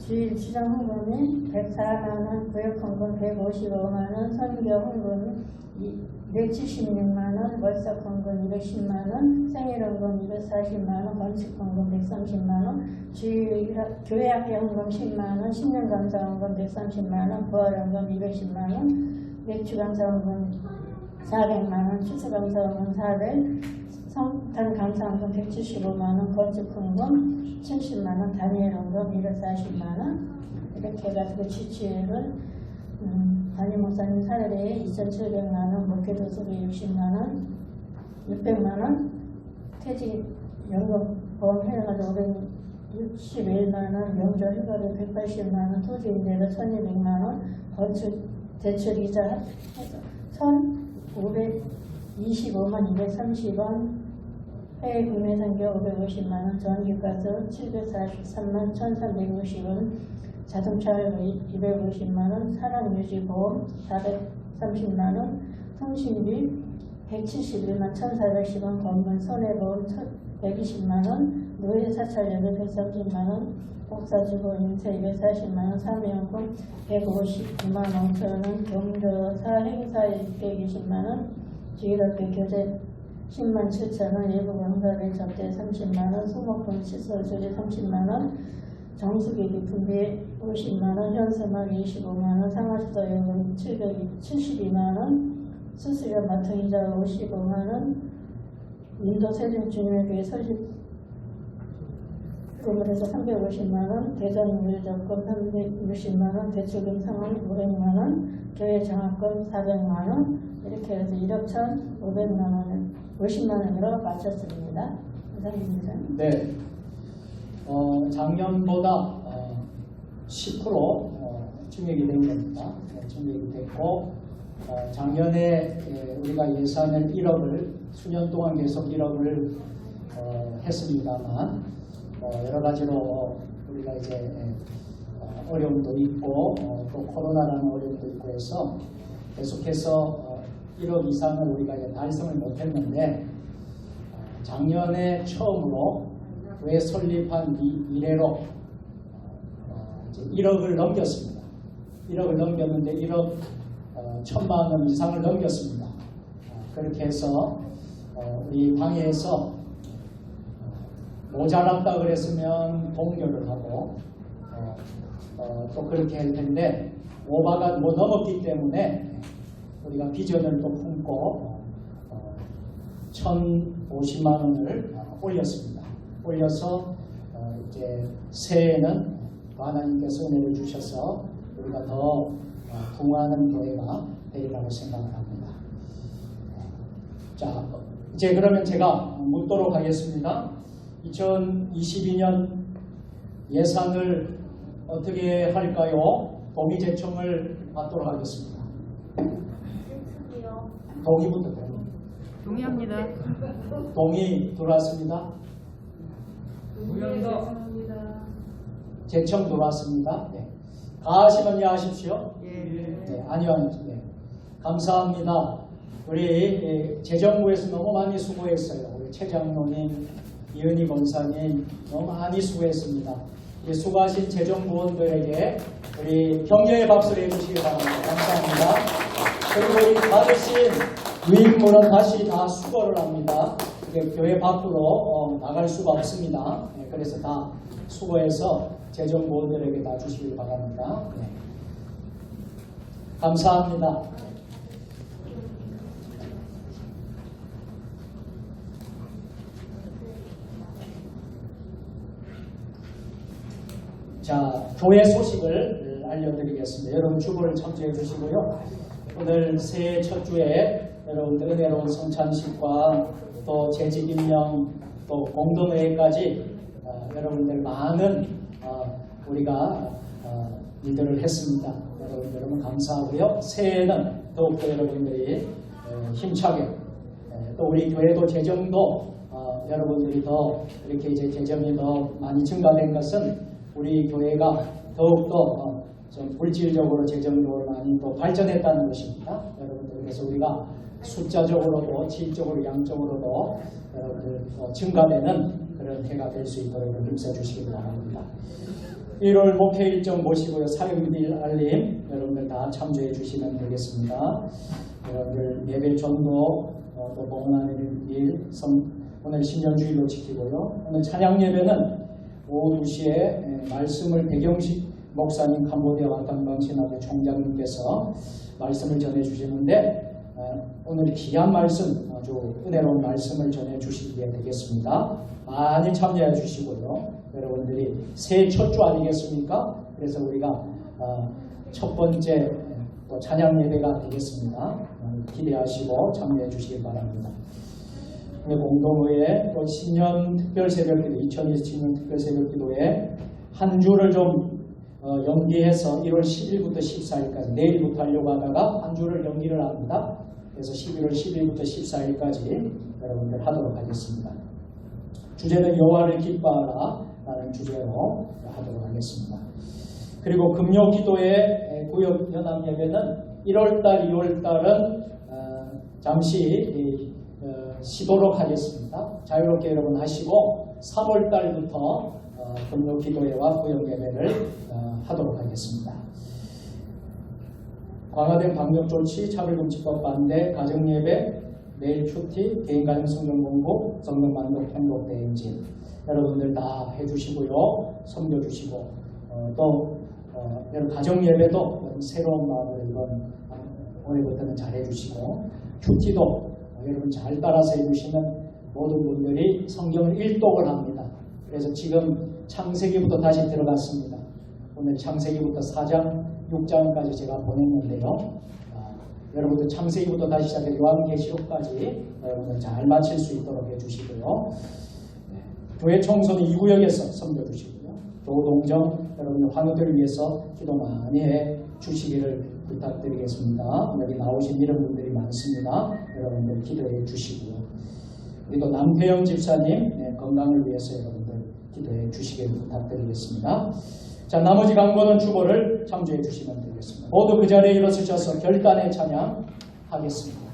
Speaker 4: 주정헌금이 104만 원, 구역헌금 155만 원, 선교헌금 276만 원, 월석헌금 210만 원, 생일헌금 240만 원, 건축헌금 130만 원, 교회학교헌금 10만 원, 10년감사헌금 130만 원, 부활헌금 210만 원, 맥주감사헌금 400만 원, 추수감사헌금 400, 성탄감사헌금 175만 원, 건축헌금 70만 원, 단위헌금 240만 원 이렇게 해가지고 지출을 담임 목사님 사례에 2,700만 원, 목회도수비 60만 원, 600만 원, 퇴직연금 보험 해가지고 561만 원, 명절 휴가료 180만 원, 토지임대료 1,200만 원, 건축 대출이자 해서 1,525만 230원, 해외 구매 상교 550만 원, 전기가스 743만 1,360원, 자동차 250만 원, 산업유지보험 430만 원, 통신비 171만 1,410원, 건물 손해보험 120만 원, 노예 사찰료비 130만 원, 복사주고 인쇄 240만 원, 사무용품 159만 5천 원, 경조사 행사에 620만 원, 주일학교 교재 10만 7천 원, 예부 강사비 접대 30만 원, 수목금 칫솔 조리 30만 원, 정수기비 분비 50만 원, 현수막 25만 원, 상하수도 요금 772만 원, 수수료 마통이자 55만 원, 인도 세종주님에게 설립금을 해서 350만 원, 대전 물적금 360만 원, 대출금 상환 500만 원, 교회 장학금 400만 원, 이렇게 해서 1억 1,500만 원을 50만 원으로 마쳤습니다. 감사합니다.
Speaker 1: 네. 작년보다 10% 증액이 된 겁니다. 증액이 됐고 작년에 우리가 예산을 1억을 수년 동안 계속 1억을 했습니다만 여러 가지로 우리가 이제 어려움도 있고 또 코로나라는 어려움도 있고 해서 계속해서 1억 이상을 우리가 달성을 못했는데 작년에 처음으로 왜 설립한 이래로 이제 1억을 넘겼습니다. 1억을 넘겼는데 1억 1,000만 원 이상을 넘겼습니다. 그렇게 해서 우리 방에서 모자랐다 그랬으면 동료를 하고 또 그렇게 할 텐데 오바가 넘었기 때문에 우리가 비전을 또 품고 1,050만 원을 올렸습니다. 올려서 이제 새해에는 하나님께서 은혜를 주셔서 우리가 더 풍화하는 교회가 되리라고 생각을 합니다. 자, 이제 그러면 제가 묻도록 하겠습니다. 2022년 예산을 어떻게 할까요? 동의 제청을 받도록 하겠습니다. 동의부터
Speaker 2: 동의합니다.
Speaker 1: 동의 들어왔습니다. 제청 들어왔습니다. 네. 다 하시면 예 하십시오. 네, 아니요. 네. 감사합니다. 우리 재정부에서 너무 많이 수고했어요. 우리 최 장로님, 이은희 권사님 너무 많이 수고했습니다. 수고하신 재정부원들에게 우리 격려의 박수를 해주시기 바랍니다. 감사합니다. 그리고 이 받으신 유인물은 다시 다 수거를 합니다. 교회 밖으로 나갈 수가 없습니다. 그래서 다 수거해서 재정보원들에게 다 주시길 바랍니다. 감사합니다. 자, 교회 소식을 알려드리겠습니다. 여러분 주보를 참조해 주시고요. 오늘 새해 첫 주에 여러분들 은혜로운 성찬식과 또 재직 임명 또 공동회의까지 여러분들 많은 우리가 일들을 했습니다. 여러분 감사하고요. 새해에는 더욱더 여러분들이 힘차게 또 우리 교회도 재정도 여러분들이 더 이렇게 이제 재정이 더 많이 증가된 것은 우리 교회가 더욱더 좀 물질적으로 재정적으로 많이 또 발전했다는 것입니다. 여러분들 그래서 우리가 숫자적으로도 질적으로 양적으로도 여러분들 증가되는 그런 해가 될 수 있도록 힘써 주시기 바랍니다. 1월 목회 일정 보시고요. 사역일 알림 여러분들 다 참조해 주시면 되겠습니다. 여러분들 예배 전도 또 봉헌하는 일 오늘 신년주일로 지키고요. 오늘 찬양 예배는 오후 2시에 말씀을 백영식 목사님 캄보디아 와탕방신학교 총장님께서 말씀을 전해 주시는데 오늘 귀한 말씀 아주 은혜로운 말씀을 전해 주시게 되겠습니다. 많이 참여해 주시고요. 여러분들이 새해 첫 주 아니겠습니까? 그래서 우리가 첫 번째 또 찬양 예배가 되겠습니다. 기대하시고 참여해 주시기 바랍니다. 공동회에 또 신년 특별 새벽기도 2027년 특별 새벽기도에 한 주를 좀 연기해서 1월 10일부터 14일까지 내일부터 하려고 하다가 한 주를 연기를 합니다. 그래서 11월 10일부터 14일까지 여러분들 하도록 하겠습니다. 주제는 여호와를 기뻐하라 라는 주제로 하도록 하겠습니다. 그리고 금요 기도회 구역 연합 예배는 1월달 2월달은 잠시 쉬도록 하겠습니다. 자유롭게 여러분 하시고 3월달부터 금요 기도회와 구역 예배를 하도록 하겠습니다. 강화된 방역조치, 차별금지법 반대, 가정예배, 매일 큐티, 개인가정 성경공부, 성경만독 행복 대행진 여러분들 다 해주시고요. 섬겨주시고 또 여러분 가정예배도 새로운 마음으로 이번 올해부터는 잘 해주시고 큐티도 여러분 잘 따라서 해주시면 모든 분들이 성경을 일독을 합니다. 그래서 지금 창세기부터 다시 들어갔습니다. 오늘 창세기부터 4장, 6장까지 제가 보냈는데요. 여러분들 창세기부터 다시 시작해 요한계시록까지 여러분들 잘 마칠 수 있도록 해주시고요. 교회 청소는 2구역에서 섬겨주시고요. 교동정 여러분들 환우들을 위해서 기도 많이 해 주시기를 부탁드리겠습니다. 여기 나오신 이런 분들이 많습니다. 여러분들 기도해 주시고요. 그리고 남태영 집사님 건강을 위해서 여러분들 기도해 주시기를 부탁드리겠습니다. 자, 나머지 강권은 주보를 참조해 주시면 되겠습니다. 모두 그 자리에 일어서셔서 결단의 찬양 하겠습니다.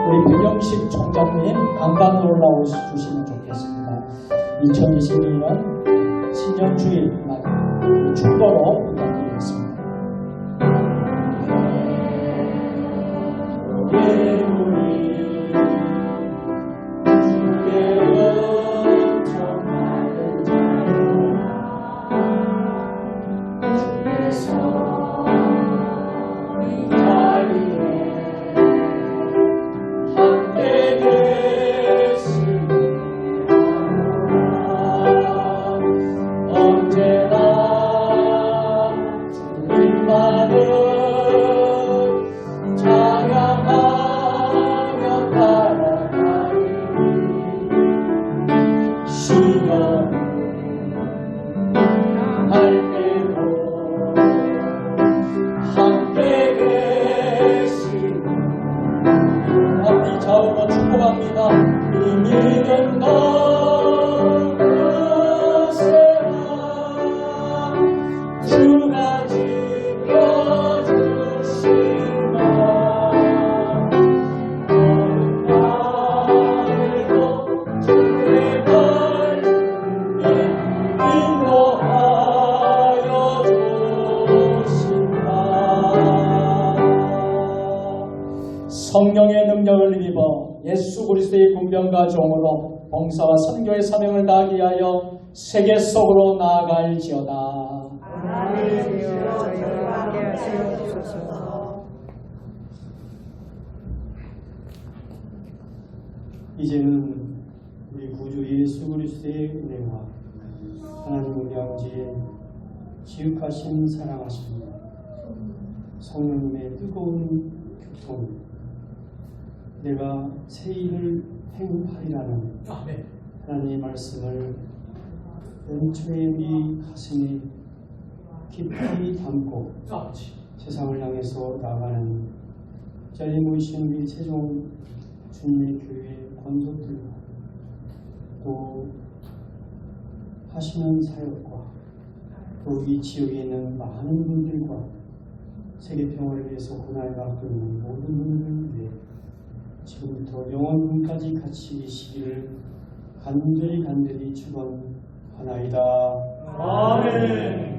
Speaker 1: 우리 백영식 총장님 강단으로 올라오시면 좋겠습니다. 2021년 신년주일 축도로 부탁드리겠습니다. 인도하여 주신다. 예수 그리스도의 군병과 종으로 봉사와 선교의 사명을 다하기 위하여 세계 속으로 나아갈지어다.
Speaker 2: 하나님 주여 저희와 함께 하시옵소서.
Speaker 1: 이제는 우리 구주 예수 그리스도의 은혜와 하나님 우리 아버지의 지극하신 사랑하심과 성령님의 뜨거운 교통, 내가 새 일을 행하리라는 하나님의 말씀을 연초에 우리 가슴에 깊이 담고 세상을 향해서 나가는 잘림 모이신 우리 세종 주님의 교회 권속들과 또 하시는 사역과 또 이 지역에 있는 많은 분들과 세계 평화를 위해서 고난을 받고 있는 모든 분들을 위해 지금부터 영원까지 같이 계시기를 간절히 축원하나이다.
Speaker 6: 아멘.